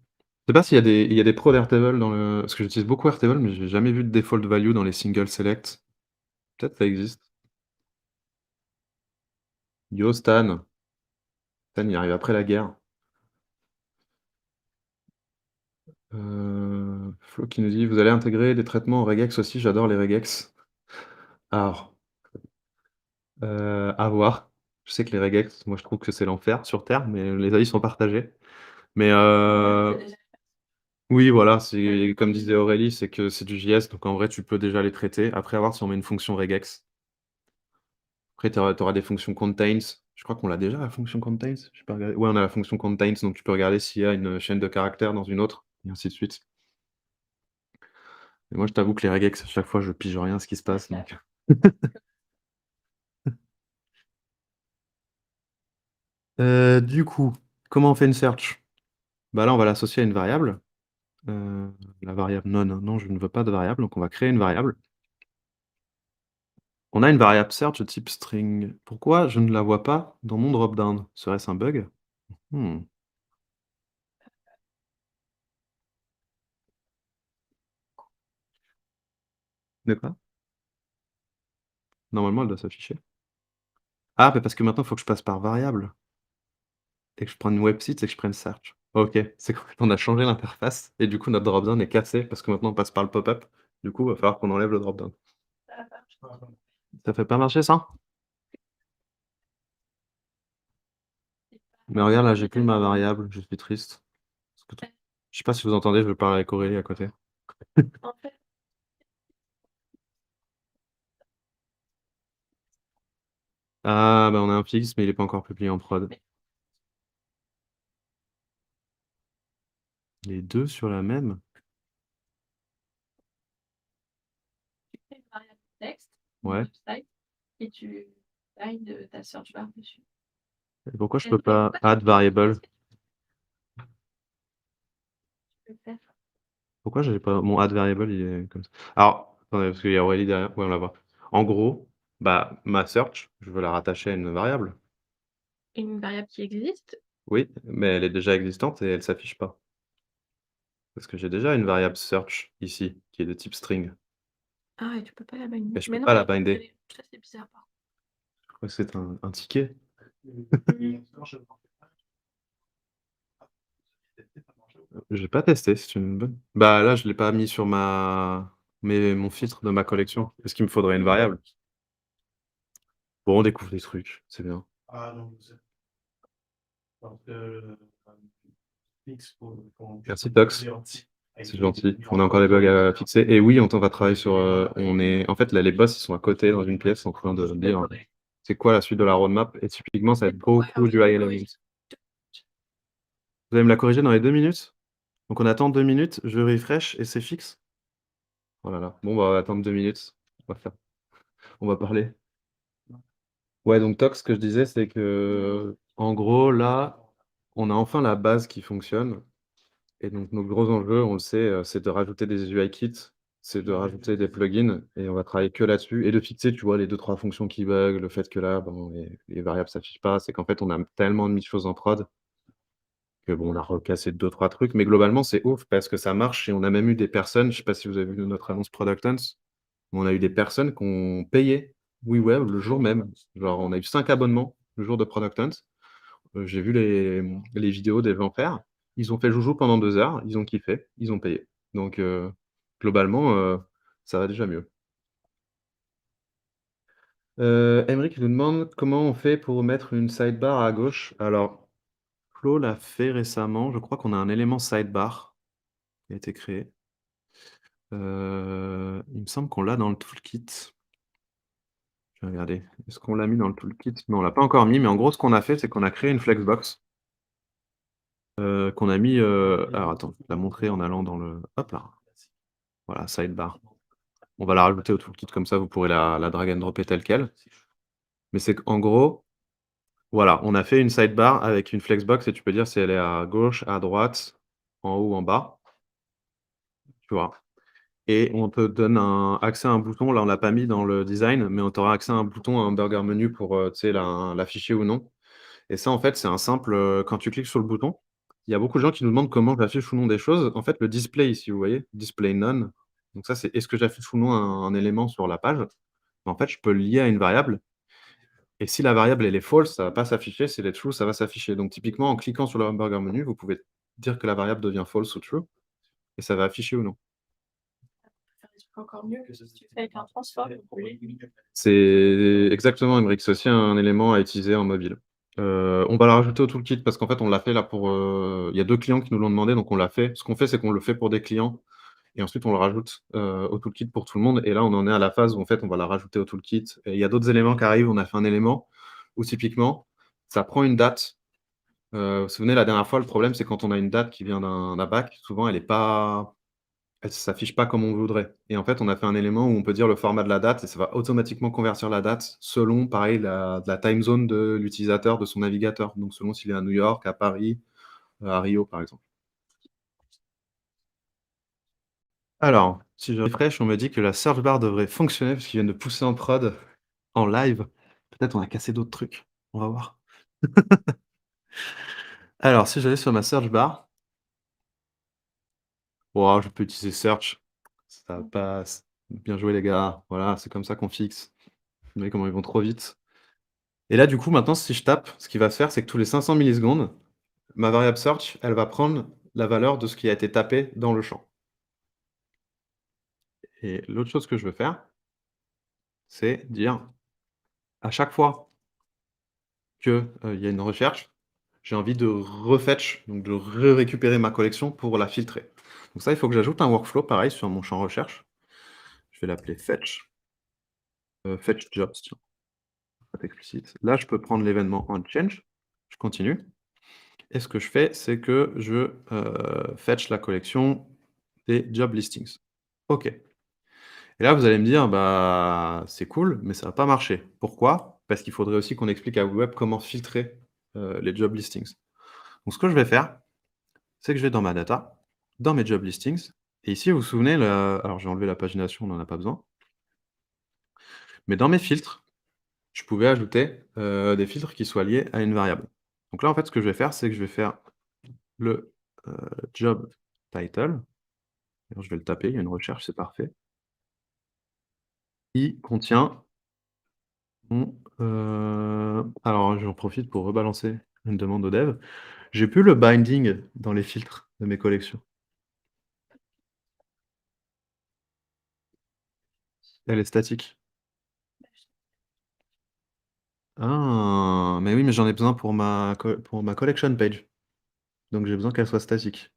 Je sais pas s'il y a des pros d'Airtable dans le parce que j'utilise beaucoup Airtable, mais j'ai jamais vu de default value dans les single select. Peut-être ça existe. Yo Stan. Stan, il arrive après la guerre. Flo qui nous dit: «Vous allez intégrer des traitements en regex aussi?» J'adore les regex. Alors, à voir. Je sais que les regex, moi je trouve que c'est l'enfer sur terre, mais les avis sont partagés. Mais oui, voilà, c'est comme disait Aurélie, c'est que c'est du JS, donc en vrai, tu peux déjà les traiter. Après, à voir si on met une fonction regex. Après, tu auras des fonctions contains. Je crois qu'on l'a déjà la fonction contains? J'ai pas regardé. Ouais, on a la fonction contains, donc tu peux regarder s'il y a une chaîne de caractères dans une autre, et ainsi de suite. Et moi, je t'avoue que les regex, à chaque fois, je pige rien à ce qui se passe, donc du coup, comment on fait une search? Bah, là, on va l'associer à une variable. La variable non, non, je ne veux pas de variable, donc on va créer une variable. On a une variable search de type string. Pourquoi je ne la vois pas dans mon drop-down? Serait-ce un bug? Mmh. De quoi? Normalement, elle doit s'afficher. Ah, mais parce que maintenant, il faut que je passe par variable et que je prenne une website et que je prenne search. OK, c'est qu'en fait, on a changé l'interface et du coup, notre drop-down est cassé parce que maintenant, on passe par le pop-up. Du coup, il va falloir qu'on enlève le drop-down. Ça fait pas marcher ça? Mais regarde, là, j'ai plus ma variable, je suis triste. Parce que je sais pas si vous entendez, je parle avec Aurélie à côté.
En fait,
Ah, bah, on a un fixe, mais il est pas encore publié en prod. Les 2 sur la même?
tu crées une variable texte, une
Ouais.
website, et tu bind ta search bar dessus.
Et pourquoi je
Et
peux
mais
pas
pourquoi
add variable?
tu peux le faire?
Pourquoi j'ai pas mon add variable, il est comme ça? Alors, attendez, parce qu'il y a Aurélie derrière. Ouais, on la voit. En gros, bah, ma search, je veux la rattacher à une variable.
Une variable qui existe?
Oui, mais elle est déjà existante et elle s'affiche pas. Parce que j'ai déjà une variable search ici, qui est de type string.
Ah, et tu peux pas la binder.
Et je peux
Mais non,
pas la
mais
binder.
ça c'est bizarre par
Je crois que c'est un ticket.
contre.
J'ai pas testé, c'est une bonne. Bah là, je l'ai pas mis sur mon filtre de ma collection. Parce qu'il me faudrait une variable. Bon, on découvre des trucs, c'est bien. Merci Tox, c'est gentil. On a encore des bugs à fixer. Et oui, on va travailler sur. En fait, là, les boss, ils sont à côté dans une pièce en train de dire c'est quoi la suite de la roadmap. Et typiquement, ça va être beaucoup du high elements. Vous allez me la corriger dans les 2 minutes? Donc on attend 2 minutes, je refresh et c'est fixe? Oh là là. Bon, bah, on va attendre 2 minutes. On va faire. On va parler. Ouais, donc Tox, ce que je disais, c'est que, en gros, là, on a enfin la base qui fonctionne. Et donc, nos gros enjeux, on le sait, c'est de rajouter des UI kits, c'est de rajouter des plugins, et on va travailler que là-dessus, et de fixer, tu vois, les deux trois fonctions qui bug, le fait que là, bon, les variables s'affichent pas. C'est qu'en fait, on a tellement mis de choses en prod que bon, on a recassé deux trois trucs, mais globalement, c'est ouf parce que ça marche et on a même eu des personnes, je sais pas si vous avez vu notre annonce Product Hunt, mais on a eu des personnes qui ont payé WeWeb le jour même. Genre, on a eu 5 abonnements le jour de Product Hunt. J'ai vu les vidéos des gens faire. Ils ont fait joujou pendant 2 heures, ils ont kiffé, ils ont payé. Donc, globalement, ça va déjà mieux. Aymeric nous demande comment on fait pour mettre une sidebar à gauche. Alors, Flo l'a fait récemment. Je crois qu'on a un élément sidebar qui a été créé. Il me semble qu'on l'a dans le toolkit. Je Je vais regarder. Est-ce qu'on l'a mis dans le toolkit? Non, on l'a pas encore mis, mais en gros, ce qu'on a fait, c'est qu'on a créé une flexbox, qu'on a mis, alors attends, je vais la montrer en allant dans le hop là, voilà, sidebar. On va la rajouter au toolkit comme ça, vous pourrez la drag and dropper telle quelle. Mais c'est qu'en gros, voilà, on a fait une sidebar avec une flexbox et tu peux dire si elle est à gauche, à droite, en haut ou en bas, tu vois? Et on te donne un accès à un bouton, là on l'a pas mis dans le design, mais on t'aura accès à un bouton, à un burger menu pour, tu sais, l'afficher ou non. Et ça, en fait, c'est un simple, quand tu cliques sur le bouton, il y a beaucoup de gens qui nous demandent comment j'affiche ou non des choses. En fait, le display ici, vous voyez? Display none, donc ça, c'est est-ce que j'affiche ou non un élément sur la page? En fait, je peux le lier à une variable et si la variable, elle est false, ça va pas s'afficher, si elle est true, ça va s'afficher. Donc typiquement, en cliquant sur le hamburger menu, vous pouvez dire que la variable devient false ou true et ça va afficher ou non.
Faire des trucs encore mieux que si tu fais avec un transform.
C'est exactement, Emric, c'est aussi un élément à utiliser en mobile. On va la rajouter au toolkit parce qu'en fait, on l'a fait là pour, il y a 2 clients qui nous l'ont demandé, donc on l'a fait. Ce qu'on fait, c'est qu'on le fait pour des clients et ensuite on le rajoute, au toolkit pour tout le monde et là, on en est à la phase où en fait, on va la rajouter au toolkit et il y a d'autres éléments qui arrivent. On a fait un élément où typiquement, ça prend une date. Vous vous souvenez la dernière fois, le problème, c'est quand on a une date qui vient d'un bac, souvent elle s'affiche pas comme on voudrait et en fait, on a fait un élément où on peut dire le format de la date et ça va automatiquement convertir la date selon, pareil, la time zone de l'utilisateur, de son navigateur. Donc selon s'il est à New York, à Paris, à Rio, par exemple. Alors, si je refresh, on me dit que la search bar devrait fonctionner parce qu'ils viennent de pousser en prod, en live. Peut-être on a cassé d'autres trucs. On va voir. Alors, si j'allais sur ma search bar, oh, je peux utiliser search, ça passe. Bien joué les gars, voilà, c'est comme ça qu'on fixe. Vous voyez comment ils vont trop vite. Et là, du coup, maintenant, si je tape, ce qui va se faire, c'est que tous les 500 millisecondes, ma variable search, elle va prendre la valeur de ce qui a été tapé dans le champ. Et l'autre chose que je veux faire, c'est dire à chaque fois que, il y a une recherche, j'ai envie de refetch, donc de récupérer ma collection pour la filtrer. Donc ça, il faut que j'ajoute un workflow pareil sur mon champ recherche. Je vais l'appeler fetch, fetch jobs, tiens, pour être explicite. Là, je peux prendre l'événement onChange, je continue. Et ce que je fais, c'est que je, fetch la collection des job listings. OK. Et là, vous allez me dire: «Bah, c'est cool, mais ça va pas marcher». Pourquoi? Parce qu'il faudrait aussi qu'on explique à Web comment filtrer, les job listings. Donc ce que je vais faire, c'est que je vais dans ma data, dans mes job listings et ici, vous vous souvenez, alors j'ai enlevé la pagination, on n'en a pas besoin. Mais dans mes filtres, je pouvais ajouter, des filtres qui soient liés à une variable. Donc là, en fait, ce que je vais faire, c'est que je vais faire le, job title. D'ailleurs, je vais le taper, il y a une recherche, c'est parfait. Qui contient mon, alors j'en profite pour rebalancer une demande au dev. J'ai plus le binding dans les filtres de mes collections. Elle est statique. Ah! Mais oui, mais j'en ai besoin pour ma collection page. Donc j'ai besoin qu'elle soit statique.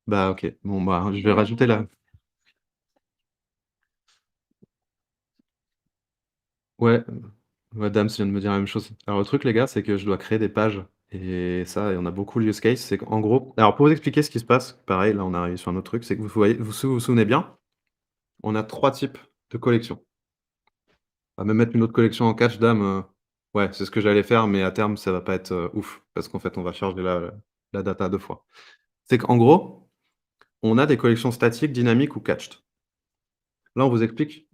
Bah, OK. Bon, bah, je vais rajouter la ouais, ouais, Dams vient de me dire la même chose. Alors le truc les gars, c'est que je dois créer des pages et ça, il y en a beaucoup le use case, c'est qu'en gros alors pour vous expliquer ce qui se passe, pareil, là on arrive sur un autre truc, c'est que vous voyez vous souvenez bien, on a 3 types de collections. On va même mettre une autre collection en catch dam, ouais, c'est ce que j'allais faire, mais à terme, ça va pas être, ouf, parce qu'en fait, on va charger la data 2 fois. C'est qu'en gros, on a des collections statiques, dynamiques ou catched. Là, on vous explique,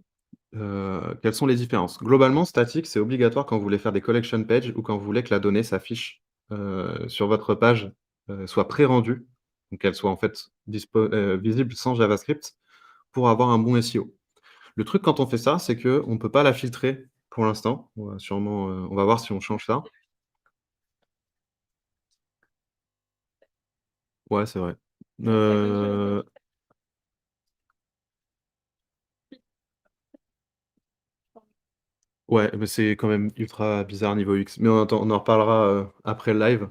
quelles sont les différences. Globalement, statique, c'est obligatoire quand vous voulez faire des collection pages ou quand vous voulez que la donnée s'affiche, sur votre page, soit pré-rendue, donc qu'elle soit en fait visible sans JavaScript pour avoir un bon SEO. Le truc quand on fait ça, c'est qu'on ne peut pas la filtrer pour l'instant. On va sûrement, on va voir si on change ça. Ouais, c'est vrai. Heu, ouais, mais c'est quand même ultra bizarre niveau UX. Mais on en reparlera, après le live.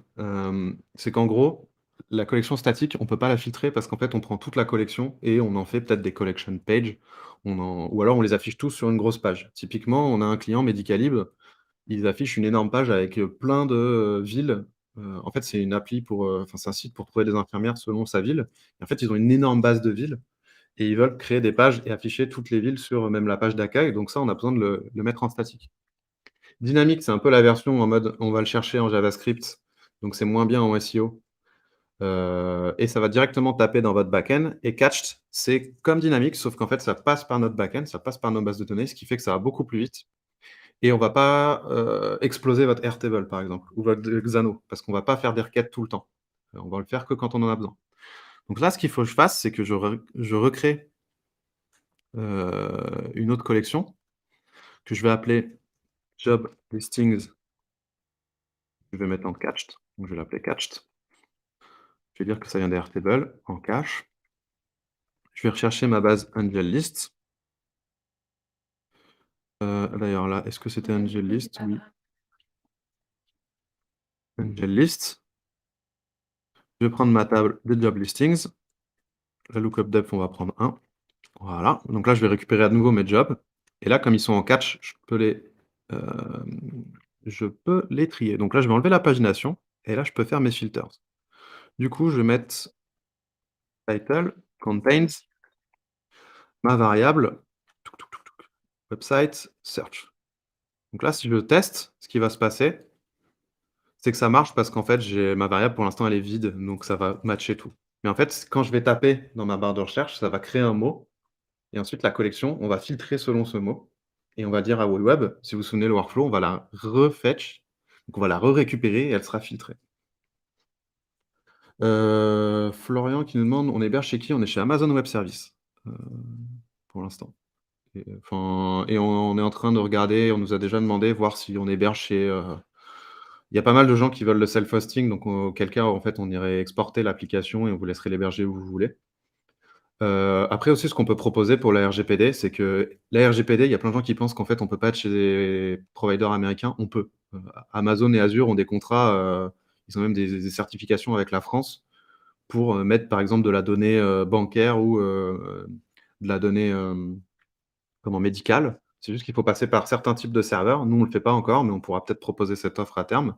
C'est qu'en gros, la collection statique, on peut pas la filtrer parce qu'en fait, on prend toute la collection et on en fait peut-être des collection pages. Ou alors on les affiche tous sur une grosse page. Typiquement, on a un client Medicalib, ils affichent une énorme page avec, plein de, villes. En fait, c'est une appli pour, enfin, c'est un site pour trouver des infirmières selon sa ville. Et en fait, ils ont une énorme base de villes et ils veulent créer des pages et afficher toutes les villes sur même la page d'accueil. Donc ça, on a besoin de le mettre en statique. Dynamique, c'est un peu la version en mode on va le chercher en JavaScript, donc c'est moins bien en SEO. Et ça va directement taper dans votre back-end. Et Catched, c'est comme Dynamics, sauf qu'en fait, ça passe par notre back-end, ça passe par nos bases de données, ce qui fait que ça va beaucoup plus vite. Et on va pas, exploser votre Airtable, par exemple, ou votre Xano, parce qu'on va pas faire des requêtes tout le temps. On va le faire que quand on en a besoin. Donc là, ce qu'il faut que je fasse, c'est que je recrée, une autre collection que je vais appeler Job Listings. Je vais mettre en Catched, donc je vais l'appeler Catched. Je vais dire que ça vient d'Airtable en cache. Je vais rechercher ma base Angel List. D'ailleurs là, est-ce que c'était Angel List? Oui, Angel List. Je vais prendre ma table des job listings. La lookup depth, on va prendre 1. Voilà. Donc là, je vais récupérer à nouveau mes jobs. Et là, comme ils sont en catch, je peux les trier. Donc là, je vais enlever la pagination. Et là, je peux faire mes filters. Du coup, je vais mettre title, contains, ma variable, website, search. Donc là, si je teste, ce qui va se passer, c'est que ça marche parce qu'en fait, j'ai ma variable pour l'instant, elle est vide, donc ça va matcher tout. Mais en fait, quand je vais taper dans ma barre de recherche, ça va créer un mot et ensuite la collection, on va filtrer selon ce mot et on va dire à Web, si vous vous souvenez le workflow, on va la refetch, donc on va la récupérer et elle sera filtrée. Florian qui nous demande: «On héberge chez qui?» On est chez Amazon Web Services, heu, pour l'instant. Et on est en train de regarder, on nous a déjà demandé, voir si on héberge chez, il y a pas mal de gens qui veulent le self-hosting, donc auquel cas, en fait, on irait exporter l'application et on vous laisserait l'héberger où vous voulez. Après aussi, ce qu'on peut proposer pour la RGPD, c'est que la RGPD, il y a plein de gens qui pensent qu'en fait, on peut pas être chez des providers américains. On peut. Amazon et Azure ont des contrats, ils ont même des certifications avec la France pour, mettre, par exemple, de la donnée, bancaire ou, de la donnée, médicale. C'est juste qu'il faut passer par certains types de serveurs. Nous, on le fait pas encore, mais on pourra peut-être proposer cette offre à terme.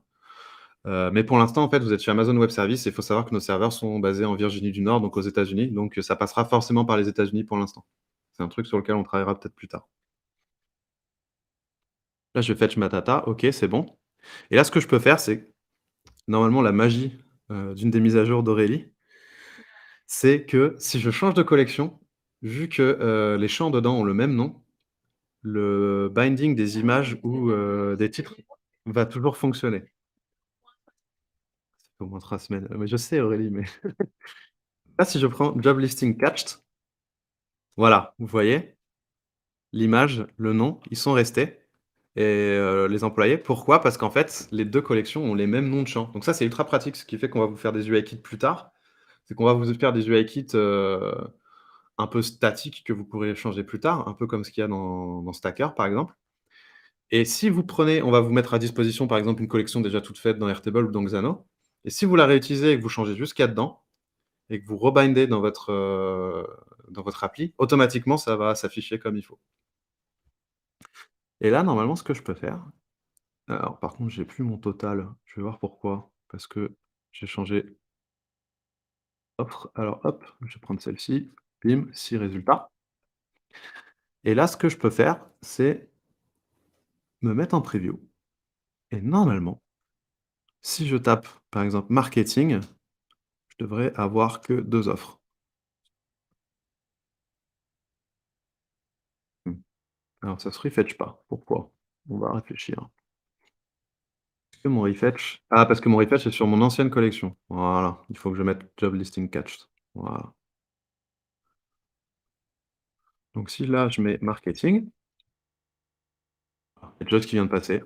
Mais pour l'instant, en fait, vous êtes chez Amazon Web Services et il faut savoir que nos serveurs sont basés en Virginie du Nord, donc aux États-Unis. Donc, ça passera forcément par les États-Unis pour l'instant. C'est un truc sur lequel on travaillera peut-être plus tard. Là, je fetch ma data. OK, c'est bon. Et là, ce que je peux faire, c'est normalement la magie, d'une des mises à jour d'Aurélie, c'est que si je change de collection, vu que, les champs dedans ont le même nom, le binding des images ou, des titres va toujours fonctionner. Ça fait au moins 3 semaines. Mais je sais Aurélie, mais là, si je prends job listing catched, voilà, vous voyez? L'image, le nom, ils sont restés et les employés. Pourquoi? Parce qu'en fait, les 2 collections ont les mêmes noms de champs. Donc ça, c'est ultra pratique, ce qui fait qu'on va vous faire des UI kits plus tard. C'est qu'on va vous faire des UI kits, un peu statiques que vous pourrez changer plus tard, un peu comme ce qu'il y a dans Stacker, par exemple. Et si vous prenez on va vous mettre à disposition, par exemple, une collection déjà toute faite dans Airtable ou dans Xano. Et si vous la réutilisez et que vous changez juste ce qu'il y a dedans et que vous rebindez dans votre appli, automatiquement, ça va s'afficher comme il faut. Et là, normalement, ce que je peux faire, alors par contre, j'ai plus mon total. Je vais voir pourquoi. Parce que j'ai changé offre. Alors hop, je vais prendre celle-ci. Bim, 6 résultats. Et là, ce que je peux faire, c'est me mettre en preview. Et normalement, si je tape, par exemple, marketing, je devrais avoir que 2 offres. Mmh. Alors ça se refetch pas. Pourquoi? On va réfléchir. Est-ce que mon refetch parce que mon refetch est sur mon ancienne collection. Voilà, il faut que je mette job listing catched. Voilà. Donc si là, je mets marketing, il y a quelque chose qui vient de passer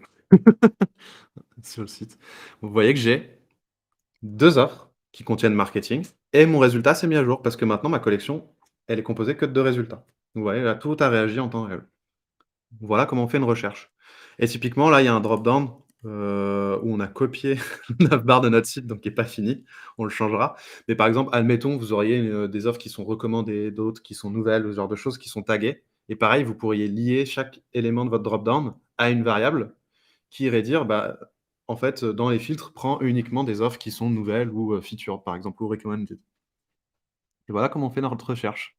sur le site. Vous voyez que j'ai 2 offres qui contiennent marketing et mon résultat s'est mis à jour parce que maintenant ma collection, elle est composée que de 2 résultats. Vous voyez là, tout a réagi en temps réel. Voilà comment on fait une recherche. Et typiquement là, il y a un drop down où on a copié la barre de notre site, donc qui est pas finie. On le changera. Mais par exemple, admettons, vous auriez, des offres qui sont recommandées, d'autres qui sont nouvelles, ce genre de choses qui sont taguées et pareil, vous pourriez lier chaque élément de votre drop-down à une variable qui irait dire, bah, en fait, dans les filtres, prends uniquement des offres qui sont nouvelles ou, featured, par exemple, ou recommended. Et voilà comment on fait notre recherche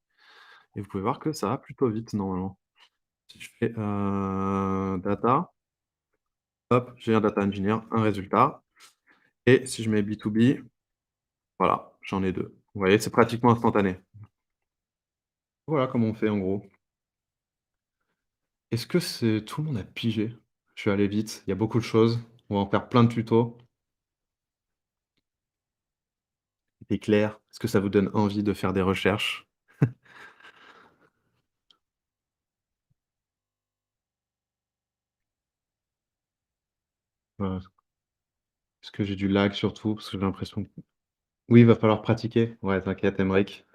et vous pouvez voir que ça va plutôt vite normalement. Si je fais, data, hop, j'ai un data engineer, un résultat et si je mets B2B, voilà, j'en ai 2. Vous voyez, c'est pratiquement instantané. Voilà comment on fait en gros. Est-ce que c'est tout le monde a pigé? Je vais aller vite, il y a beaucoup de choses, on va en faire plein de tutos. C'est clair? Est-ce que ça vous donne envie de faire des recherches? Est-ce que j'ai du lag surtout? Parce que j'ai l'impression que oui, il va falloir pratiquer. Ouais, t'inquiète, Emric.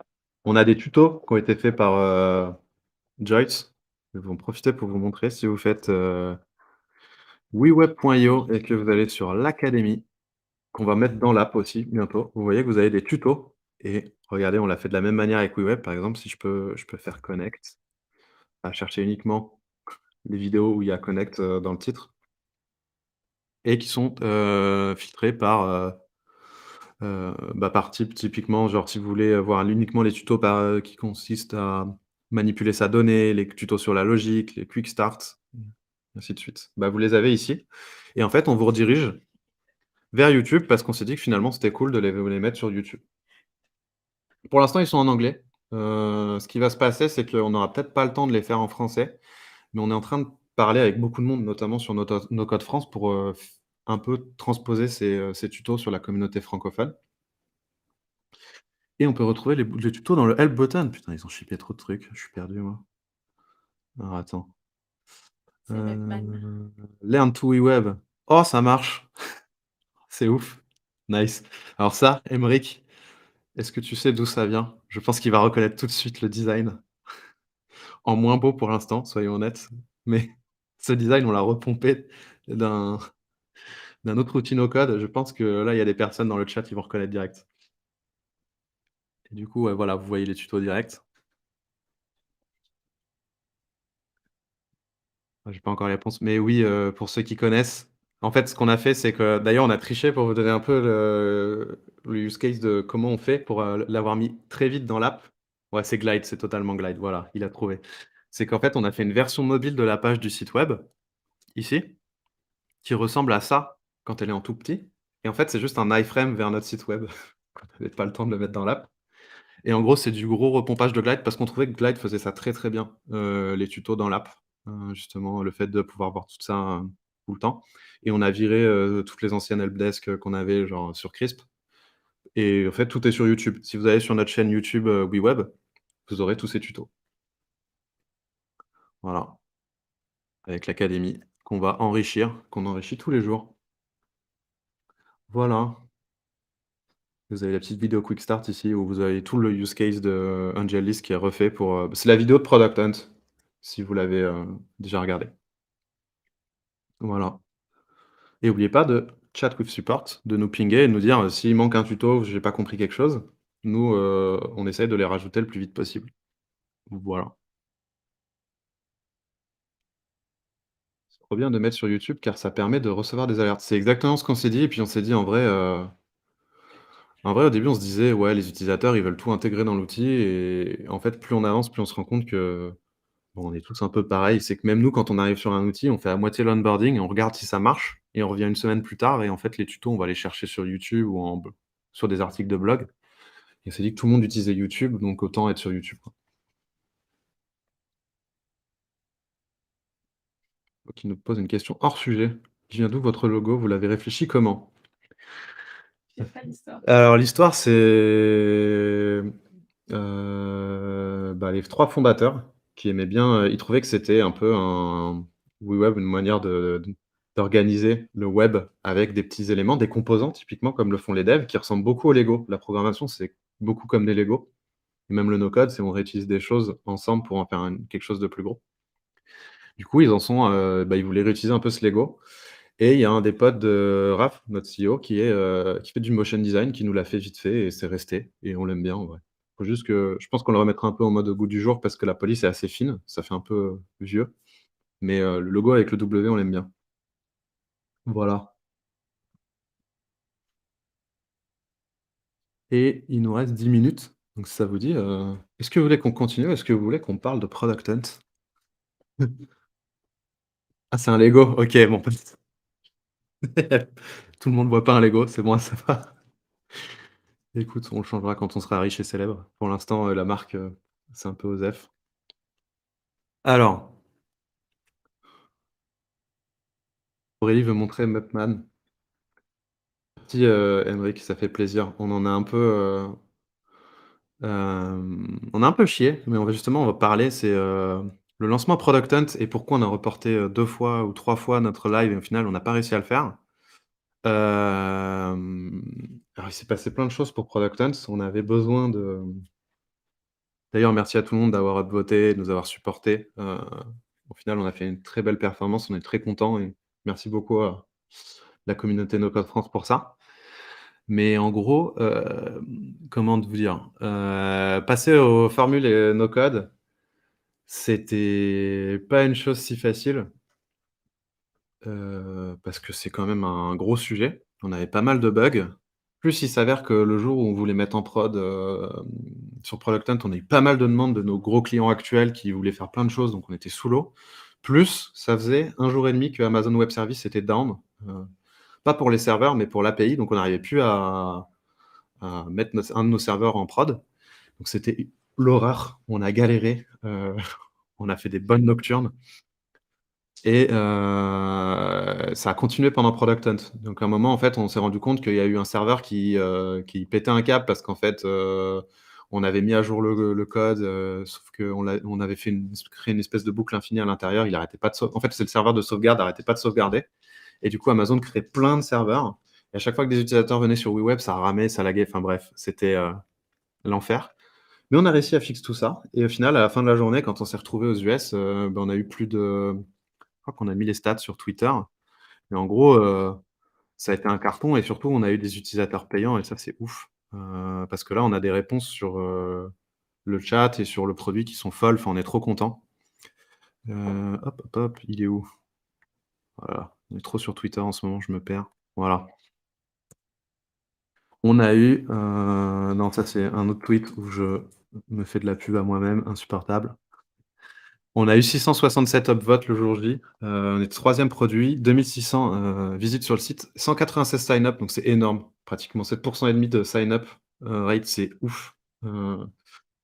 On a des tutos qui ont été faits par, Joyce. Je vais en profiter pour vous montrer si vous faites, weweb.io et que vous allez sur l'académie, qu'on va mettre dans l'app aussi bientôt. Vous voyez que vous avez des tutos et regardez, on l'a fait de la même manière avec WeWeb. Par exemple, si je peux faire connect, à chercher uniquement les vidéos où il y a connect, dans le titre et qui sont, filtrées par, bah, par type. Typiquement, genre si vous voulez, voir uniquement les tutos par, qui consistent à manipuler sa donnée, les tutos sur la logique, les quick start, ainsi de suite. Bah, vous les avez ici et en fait, on vous redirige vers YouTube parce qu'on s'est dit que finalement c'était cool de les mettre sur YouTube. Pour l'instant, ils sont en anglais. Ce qui va se passer, c'est qu'on n'aura peut-être pas le temps de les faire en français, mais on est en train de parler avec beaucoup de monde, notamment sur No Code France pour, f un peu transposer ces tutos sur la communauté francophone et on peut retrouver les tutos dans le help button. Putain, ils ont shippé trop de trucs, je suis perdu moi. Alors attends,
C'est Webman.
learn to web. Oh, ça marche! C'est ouf. Nice. Alors ça, Emric, est-ce que tu sais d'où ça vient? Je pense qu'il va reconnaître tout de suite le design. En moins beau pour l'instant, soyons honnêtes, mais ce design, on l'a repompé d'un d'un autre outil no code. Je pense que là, il y a des personnes dans le chat qui vont reconnaître direct. Et du coup, ouais, voilà, vous voyez les tutos directs. Ah, j'ai pas encore les réponses, mais oui, pour ceux qui connaissent, en fait, ce qu'on a fait, c'est que d'ailleurs, on a triché pour vous donner un peu le use case de comment on fait pour, l'avoir mis très vite dans l'app. Ouais, c'est Glide, c'est totalement Glide, voilà, il a trouvé. C'est qu'en fait, on a fait une version mobile de la page du site web, ici, qui ressemble à ça quand elle est en tout petit et en fait, c'est juste un iframe vers notre site web quand on avait pas le temps de le mettre dans l'app et en gros, c'est du gros repompage de Glide parce qu'on trouvait que Glide faisait ça très, très bien, les tutos dans l'app, justement, le fait de pouvoir voir tout ça, tout le temps et on a viré, toutes les anciennes helpdesk, qu'on avait genre sur Crisp et en fait, tout est sur YouTube. Si vous allez sur notre chaîne YouTube, WeWeb, vous aurez tous ces tutos. Voilà, avec l'académie qu'on va enrichir, qu'on enrichit tous les jours. Voilà. Vous avez la petite vidéo quick start ici où vous avez tout le use case de AngelList qui est refait pour, c'est la vidéo de Product Hunt, si vous l'avez, déjà regardée. Voilà et n'oubliez pas de chat with support, de nous pinguer et de nous dire, s'il manque un tuto, j'ai pas compris quelque chose. Nous, on essaye de les rajouter le plus vite possible. Voilà. C'est trop bien de mettre sur YouTube car ça permet de recevoir des alertes. C'est exactement ce qu'on s'est dit et puis on s'est dit en vrai, au début, on se disait: «Ouais, les utilisateurs, ils veulent tout intégrer dans l'outil» et en fait, plus on avance, plus on se rend compte que bon, on est tous un peu pareils, c'est que même nous, quand on arrive sur un outil, on fait à moitié l'onboarding et on regarde si ça marche et on revient une semaine plus tard et en fait, les tutos, on va les chercher sur YouTube ou sur des articles de blog et on s'est dit que tout le monde utilisait YouTube, donc autant être sur YouTube, quoi. Donc il nous pose une question hors sujet. Qui vient d'où votre logo? Vous l'avez réfléchi comment?
Je sais pas l'histoire.
Alors l'histoire, c'est, bah, les 3 fondateurs qui aimaient bien, ils trouvaient que c'était un peu un WeWeb, une manière d'organiser le web avec des petits éléments, des composants typiquement comme le font les devs, qui ressemblent beaucoup aux Lego. La programmation, c'est beaucoup comme des Lego et même le no-code, c'est on réutilise des choses ensemble pour en faire quelque chose de plus gros. Du coup, ils en sont, bah, ils voulaient réutiliser un peu ce Lego et il y a un des potes de Raph, notre CEO, qui fait du motion design, qui nous l'a fait vite fait et c'est resté et on l'aime bien en vrai. Faut juste que je pense qu'on le remettra un peu en mode au goût du jour parce que la police est assez fine, ça fait un peu vieux, mais le logo avec le W, on l'aime bien. Voilà, et il nous reste 10 minutes, donc si ça vous dit, est-ce que vous voulez qu'on continue? Est-ce que vous voulez qu'on parle de Product Hunt? Ah, c'est un Lego? OK, bon, tout le monde voit pas un Lego, c'est bon, ça va. Écoute, on le changera quand on sera riche et célèbre. Pour l'instant, la marque, c'est un peu OSEF. Alors, Aurélie veut montrer Mapman. Merci, Henrik, ça fait plaisir. On en a un peu, on a un peu chié, mais on va parler, c'est, le lancement Product Hunt et pourquoi on a reporté, 2 fois ou 3 fois notre live et au final, on n'a pas réussi à le faire. Alors il s'est passé plein de choses pour Product Hunt. On avait besoin de D'ailleurs, merci à tout le monde d'avoir upvoté, de nous avoir supportés. Au final, on a fait une très belle performance, on est très contents et merci beaucoup à la communauté No Code France pour ça. Mais en gros, comment te vous dire? Passer aux formules et no code, c'était pas une chose si facile, parce que c'est quand même un gros sujet. On avait pas mal de bugs. Plus il s'avère que le jour où on voulait mettre en prod, sur Product Hunt, on a eu pas mal de demandes de nos gros clients actuels qui voulaient faire plein de choses, donc on était sous l'eau. Plus, ça faisait 1 jour et demi que Amazon Web Services était down, pas pour les serveurs, mais pour l'API, donc on n'arrivait plus à mettre un de nos serveurs en prod. Donc c'était l'horreur. On a galéré, on a fait des bonnes nocturnes et ça a continué pendant Product Hunt. Donc à un moment, en fait, on s'est rendu compte qu'il y a eu un serveur qui pétait un câble parce qu'en fait, on avait mis à jour le code, sauf on avait créé une espèce de boucle infinie à l'intérieur. Il arrêtait pas de sau En fait, c'est le serveur de sauvegarde arrêtait pas de sauvegarder et du coup, Amazon créait plein de serveurs et à chaque fois que des utilisateurs venaient sur WeWeb, ça ramait, ça laguait, enfin bref, c'était, l'enfer. Mais on a réussi à fixer tout ça et au final, à la fin de la journée, quand on s'est retrouvés aux US, on a eu plus de je crois qu'on a mis les stats sur Twitter et en gros, ça a été un carton et surtout, on a eu des utilisateurs payants et ça, c'est ouf. Parce que là, on a des réponses sur, le chat et sur le produit qui sont folles, enfin, on est trop contents. Hop, hop, hop, il est où? Voilà, on est trop sur Twitter en ce moment, je me perds. Voilà. On a eu, non, ça, c'est un autre tweet où je me fais de la pub à moi-même, insupportable. On a eu 667 upvotes le jour J. On est 3e produit, 2600 visites sur le site, 196 sign-up, donc c'est énorme. Pratiquement 7 et demi de sign-up rate, c'est ouf. Heu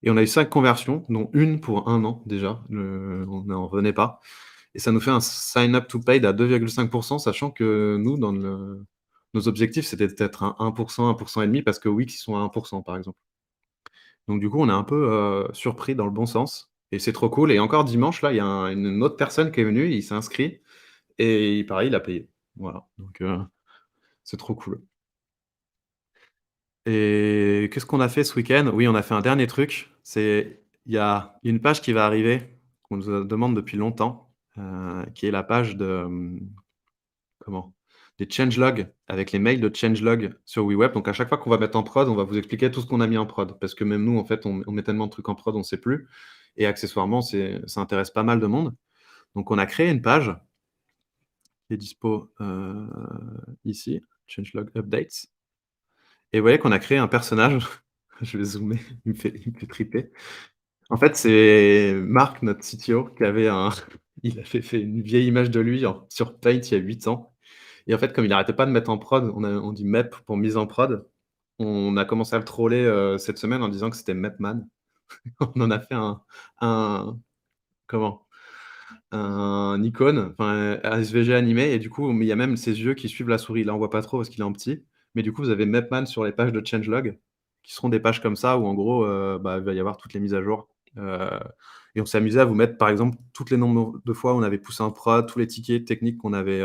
et on a eu 5 conversions, dont une pour 1 an déjà, on n'en revenait pas et ça nous fait un sign-up to paid à 2,5 sachant que nous, dans nos objectifs, c'était d'être à 1 1 et demi parce que Wix, ils sont à 1 par exemple. Donc du coup, on est un peu, surpris dans le bon sens et c'est trop cool et encore dimanche, là, il y a une autre personne qui est venue, il s'est inscrit et pareil, il a payé. Voilà, donc c'est trop cool et qu'est-ce qu'on a fait ce week-end? Oui, on a fait un dernier truc, c'est il y a une page qui va arriver, qu'on nous, demande depuis longtemps, qui est la page de, comment? Des changelogs avec les mails de changelog sur WeWeb. Donc à chaque fois qu'on va mettre en prod, on va vous expliquer tout ce qu'on a mis en prod. Parce que même nous, en fait, on met tellement de trucs en prod, on ne sait plus et accessoirement, ça intéresse pas mal de monde. Donc on a créé une page qui est dispo, ici, changelog updates et vous voyez qu'on a créé un personnage. Je vais zoomer, il me fait triper. En fait, c'est Marc, notre CTO, qui avait un il avait fait une vieille image de lui sur Paint il y a 8 ans et en fait, comme il arrêtait pas de mettre en prod, on dit MEP pour mise en prod. On a commencé à le troller, cette semaine en disant que c'était Mepman. On en a fait un comment? Un icône, enfin, un SVG animé et du coup, mais il y a même ses yeux qui suivent la souris. Là, on voit pas trop parce qu'il est en petit, mais du coup, vous avez Mepman sur les pages de changelog, qui seront des pages comme ça où en gros, il va y avoir toutes les mises à jour, heu et on s'est amusé à vous mettre, par exemple, toutes les nombres de fois où on avait poussé un prod, tous les tickets techniques qu'on avait,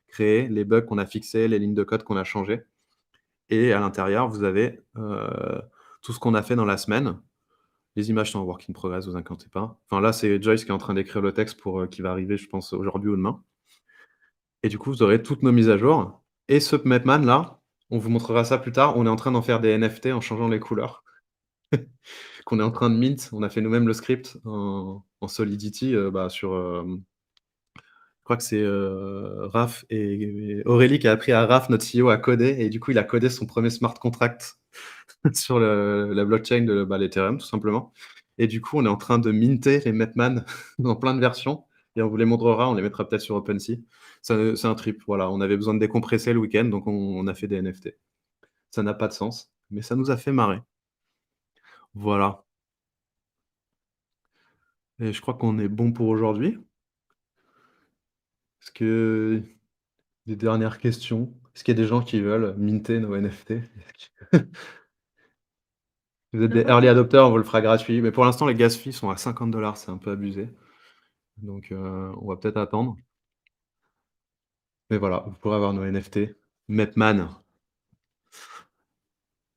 créés, les bugs qu'on a fixés, les lignes de code qu'on a changées et à l'intérieur, vous avez, tout ce qu'on a fait dans la semaine. Les images sont en work in progress, vous inquiétez pas. Enfin là, c'est Joyce qui est en train d'écrire le texte pour, qui va arriver, je pense, aujourd'hui ou demain. et du coup, vous aurez toutes nos mises à jour et ce Mapman là, on vous montrera ça plus tard, on est en train d'en faire des NFT en changeant les couleurs qu'on est en train de mint. On a fait nous-mêmes le script en Solidity, sur, je crois que c'est, Raph et Aurélie qui a appris à Raph, notre CEO, à coder et du coup, il a codé son premier smart contract sur la blockchain de, l'Ethereum, tout simplement. Et du coup, on est en train de minter les Mapman dans plein de versions et on vous les montrera, on les mettra peut-être sur OpenSea. C'est un trip, voilà. On avait besoin de décompresser le week-end, donc on a fait des NFT. Ça n'a pas de sens, mais ça nous a fait marrer. Voilà. Et je crois qu'on est bon pour aujourd'hui. Est-ce que des dernières questions? Est-ce qu'il y a des gens qui veulent minter nos NFT? Vous êtes des
Non,
early
non,
adopters, on vous le fera gratuit. Mais pour l'instant, les gas fees sont à 50 $, c'est un peu abusé. Donc, on va peut-être attendre. Mais voilà, vous pourrez avoir nos NFT. Mapman.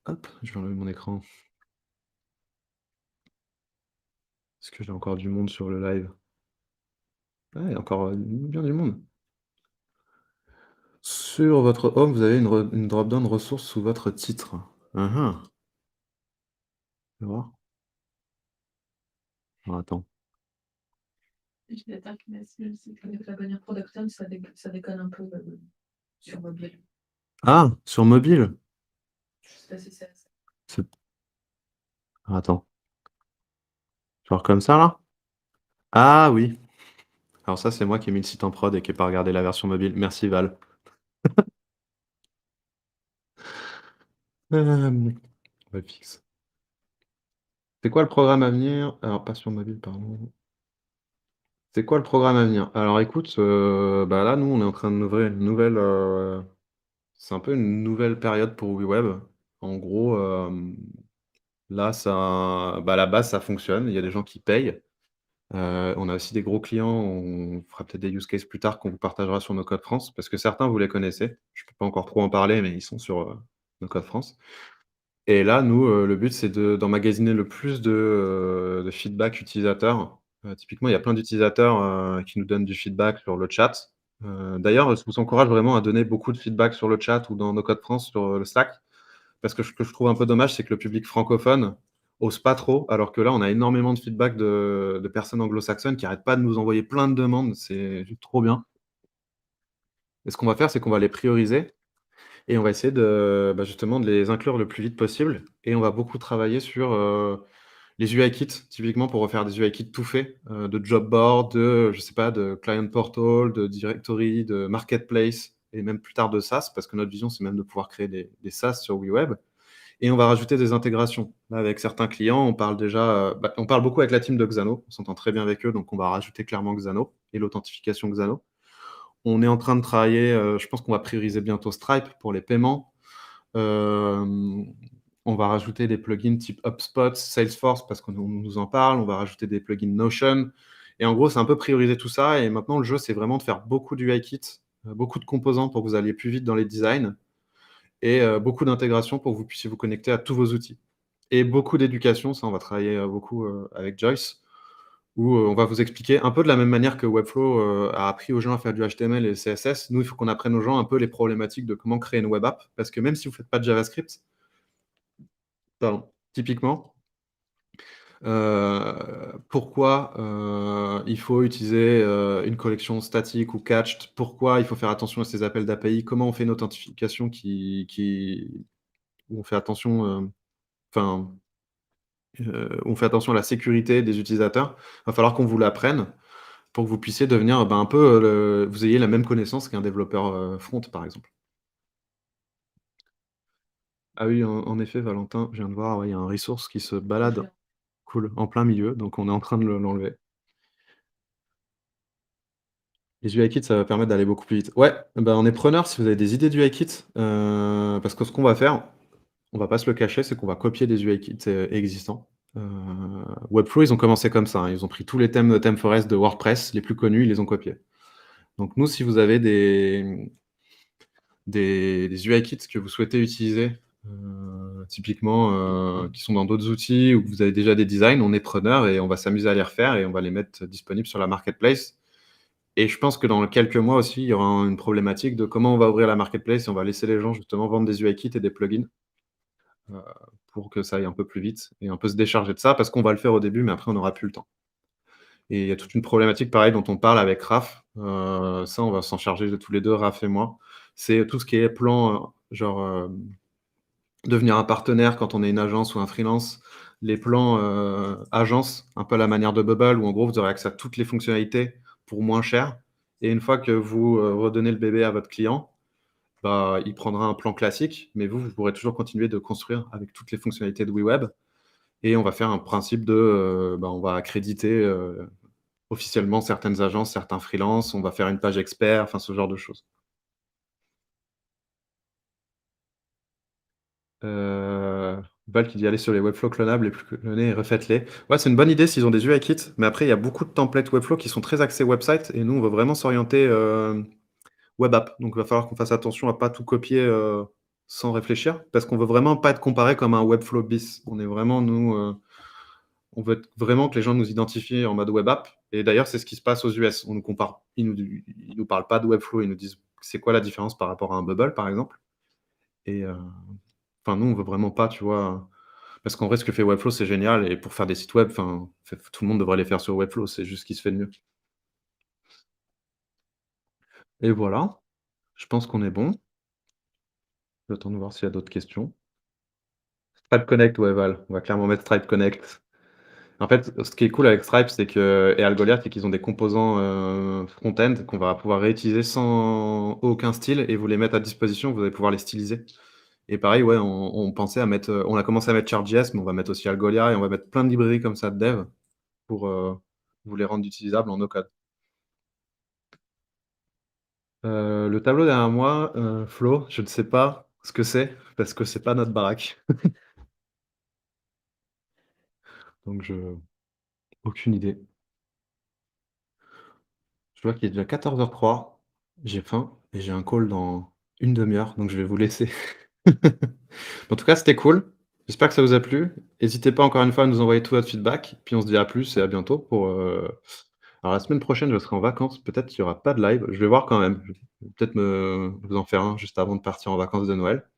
Hop, je vais enlever mon écran. Est-ce que j'ai encore du monde sur le live? Ah, il y a encore bien du monde. Sur votre home, vous avez une drop-down ressources sous votre titre. Ah, on va voir. Alors, attends.
utilisateur qui m'a signé le site.
Avec la bannière Product, ça déconne un peu sur mobile.
Ah, sur mobile?
Je sais pas si c'est ça.
C'est- Ah, attends. Genre comme ça, là? Ah oui. Alors ça, c'est moi qui ai mis le site en prod et qui n'ai pas regardé la version mobile. Merci Val. Fixe. C'est quoi le programme à venir? Alors, pas sur mobile, pardon. C'est quoi le programme à venir? Alors écoute, là, nous, on est en train d'ouvrir une nouvelle. C'est un peu une nouvelle période pour WeWeb. En gros, là, ça, à la base, ça fonctionne. Il y a des gens qui payent. On a aussi des gros clients. On fera peut-être des use cases plus tard qu'on vous partagera sur nos codes France, parce que certains, vous les connaissez. Je peux pas encore trop en parler, mais ils sont sur nos codes France. Et là, nous, le but, c'est d'emmagasiner le plus de feedback utilisateur. Typiquement, il y a plein d'utilisateurs qui nous donnent du feedback sur le chat. D'ailleurs, je vous encourage vraiment à donner beaucoup de feedback sur le chat ou dans nos codes France sur le Slack. Parce que ce que je trouve un peu dommage, c'est que le public francophone ose pas trop, alors que là, on a énormément de feedback de personnes anglo-saxonnes qui n'arrêtent pas de nous envoyer plein de demandes. C'est trop bien. Et ce qu'on va faire, c'est qu'on va les prioriser et on va essayer justement de les inclure le plus vite possible. Et on va beaucoup travailler sur les UI kits, typiquement pour refaire des UI kits tout faits, de job board, je sais pas, de client portal, de directory, de marketplace, et même plus tard de SaaS, parce que notre vision, c'est même de pouvoir créer des SaaS sur WeWeb. Et on va rajouter des intégrations. Là, avec certains clients, on parle déjà, on parle beaucoup avec la team de Xano, on s'entend très bien avec eux, donc on va rajouter clairement Xano et l'authentification Xano. On est en train de travailler, je pense qu'on va prioriser bientôt Stripe pour les paiements. On va rajouter des plugins type HubSpot, Salesforce, parce qu'on nous en parle. On va rajouter des plugins Notion. Et en gros, c'est un peu prioriser tout ça. Et maintenant, le jeu, c'est vraiment de faire beaucoup d'UI kit, beaucoup de composants pour que vous alliez plus vite dans les designs et beaucoup d'intégration pour que vous puissiez vous connecter à tous vos outils. Et beaucoup d'éducation, ça, on va travailler beaucoup avec Joyce, où on va vous expliquer un peu de la même manière que Webflow a appris aux gens à faire du HTML et CSS. Nous, il faut qu'on apprenne aux gens un peu les problématiques de comment créer une web app, parce que même si vous ne faites pas de JavaScript, pardon, typiquement, pourquoi il faut utiliser une collection statique ou cached, pourquoi il faut faire attention à ces appels d'API, comment on fait une authentification où on fait attention, enfin, on fait attention à la sécurité des utilisateurs. Il va falloir qu'on vous l'apprenne pour que vous puissiez devenir un peu, vous ayez la même connaissance qu'un développeur front, par exemple. Ah oui, en effet, Valentin, je viens de voir, ouais, il y a un resource qui se balade, cool, en plein milieu, donc on est en train de l'enlever. Les UI kits, ça va permettre d'aller beaucoup plus vite. Ouais, on est preneur si vous avez des idées d'UI kits, parce que ce qu'on va faire, on va pas se le cacher, c'est qu'on va copier des UI kits existants. Webflow, ils ont commencé comme ça, hein. Ils ont pris tous les thèmes ThemeForest de WordPress, les plus connus, ils les ont copiés. Donc nous, si vous avez des UI kits que vous souhaitez utiliser, typiquement, qui sont dans d'autres outils ou que vous avez déjà des designs, on est preneur et on va s'amuser à les refaire et on va les mettre disponibles sur la marketplace. et je pense que dans quelques mois aussi, il y aura une problématique de comment on va ouvrir la marketplace et on va laisser les gens justement vendre des UI kits et des plugins, heu, pour que ça aille un peu plus vite et un peu se décharger de ça parce qu'on va le faire au début, mais après on n'aura plus le temps. Et il y a toute une problématique pareil dont on parle avec Raph, ça on va s'en charger de tous les 2, Raph et moi. C'est tout ce qui est plan, genre, devenir un partenaire quand on est une agence ou un freelance, les plans, agence, un peu à la manière de Bubble où en gros vous aurez accès à toutes les fonctionnalités pour moins cher et une fois que vous, redonnez le bébé à votre client, bah, il prendra un plan classique, mais vous, vous pourrez toujours continuer de construire avec toutes les fonctionnalités de WeWeb et on va faire un principe de, bah, on va accréditer, officiellement certaines agences, certains freelances, on va faire une page expert, enfin ce genre de choses. Val qui dit: «Allez sur les webflows clonables, les plus clonés et refaites-les». Ouais, c'est une bonne idée s'ils ont des UI kits, mais après il y a beaucoup de templates webflow qui sont très axés website et nous on veut vraiment s'orienter, web app. Donc il va falloir qu'on fasse attention à pas tout copier, sans réfléchir, parce qu'on veut vraiment pas être comparé comme un webflow bis. On est vraiment nous, on veut vraiment que les gens nous identifient en mode web app et d'ailleurs c'est ce qui se passe aux US. On nous compare ils nous parlent pas de webflow, ils nous disent: «C'est quoi la différence par rapport à un Bubble?» par exemple et enfin nous on veut vraiment pas, tu vois? Parce qu'en vrai ce que fait Webflow c'est génial et pour faire des sites web, enfin, tout le monde devrait les faire sur Webflow, c'est juste ce qui se fait de mieux et voilà, je pense qu'on est bon. J'attends de voir s'il y a d'autres questions. Stripe Connect, ouais Val, on va clairement mettre Stripe Connect. En fait, ce qui est cool avec Stripe, c'est que et Algolia, c'est qu'ils ont des composants, front-end qu'on va pouvoir réutiliser sans aucun style et vous les mettre à disposition, vous allez pouvoir les styliser et pareil, ouais, on pensait à mettre, on a commencé à mettre Chart.js, mais on va mettre aussi Algolia et on va mettre plein de librairies comme ça de dev pour, vous les rendre utilisables en no code. Le tableau derrière moi, Flo, je ne sais pas ce que c'est parce que c'est pas notre baraque, donc aucune idée. Je vois qu'il est déjà 14h03. J'ai faim et j'ai un call dans une demi heure, donc je vais vous laisser. En tout cas, c'était cool. J'espère que ça vous a plu. N'hésitez pas encore une fois à nous envoyer tout votre feedback, puis on se dit à plus et à bientôt pour, alors la semaine prochaine, je serai en vacances, peut-être qu'il y aura pas de live, je vais voir quand même. Je vais peut-être me vous en faire un juste avant de partir en vacances de Noël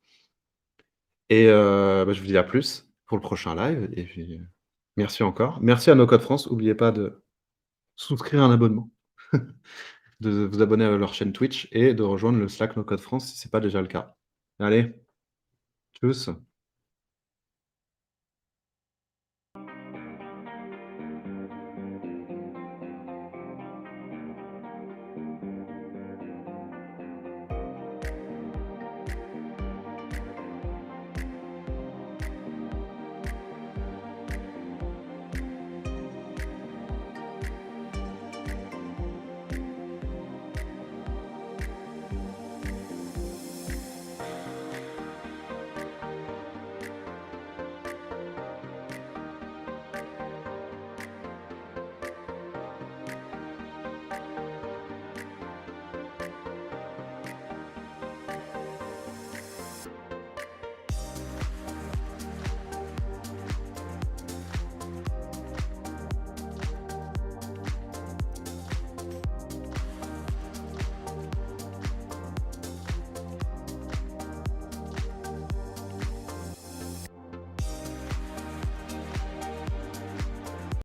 et bah, je vous dis à plus pour le prochain live et puis, merci encore. Merci à No Code France, n'oubliez pas de souscrire un abonnement. De vous abonner à leur chaîne Twitch et de rejoindre le Slack No Code France si c'est pas déjà le cas. Allez, tchuss.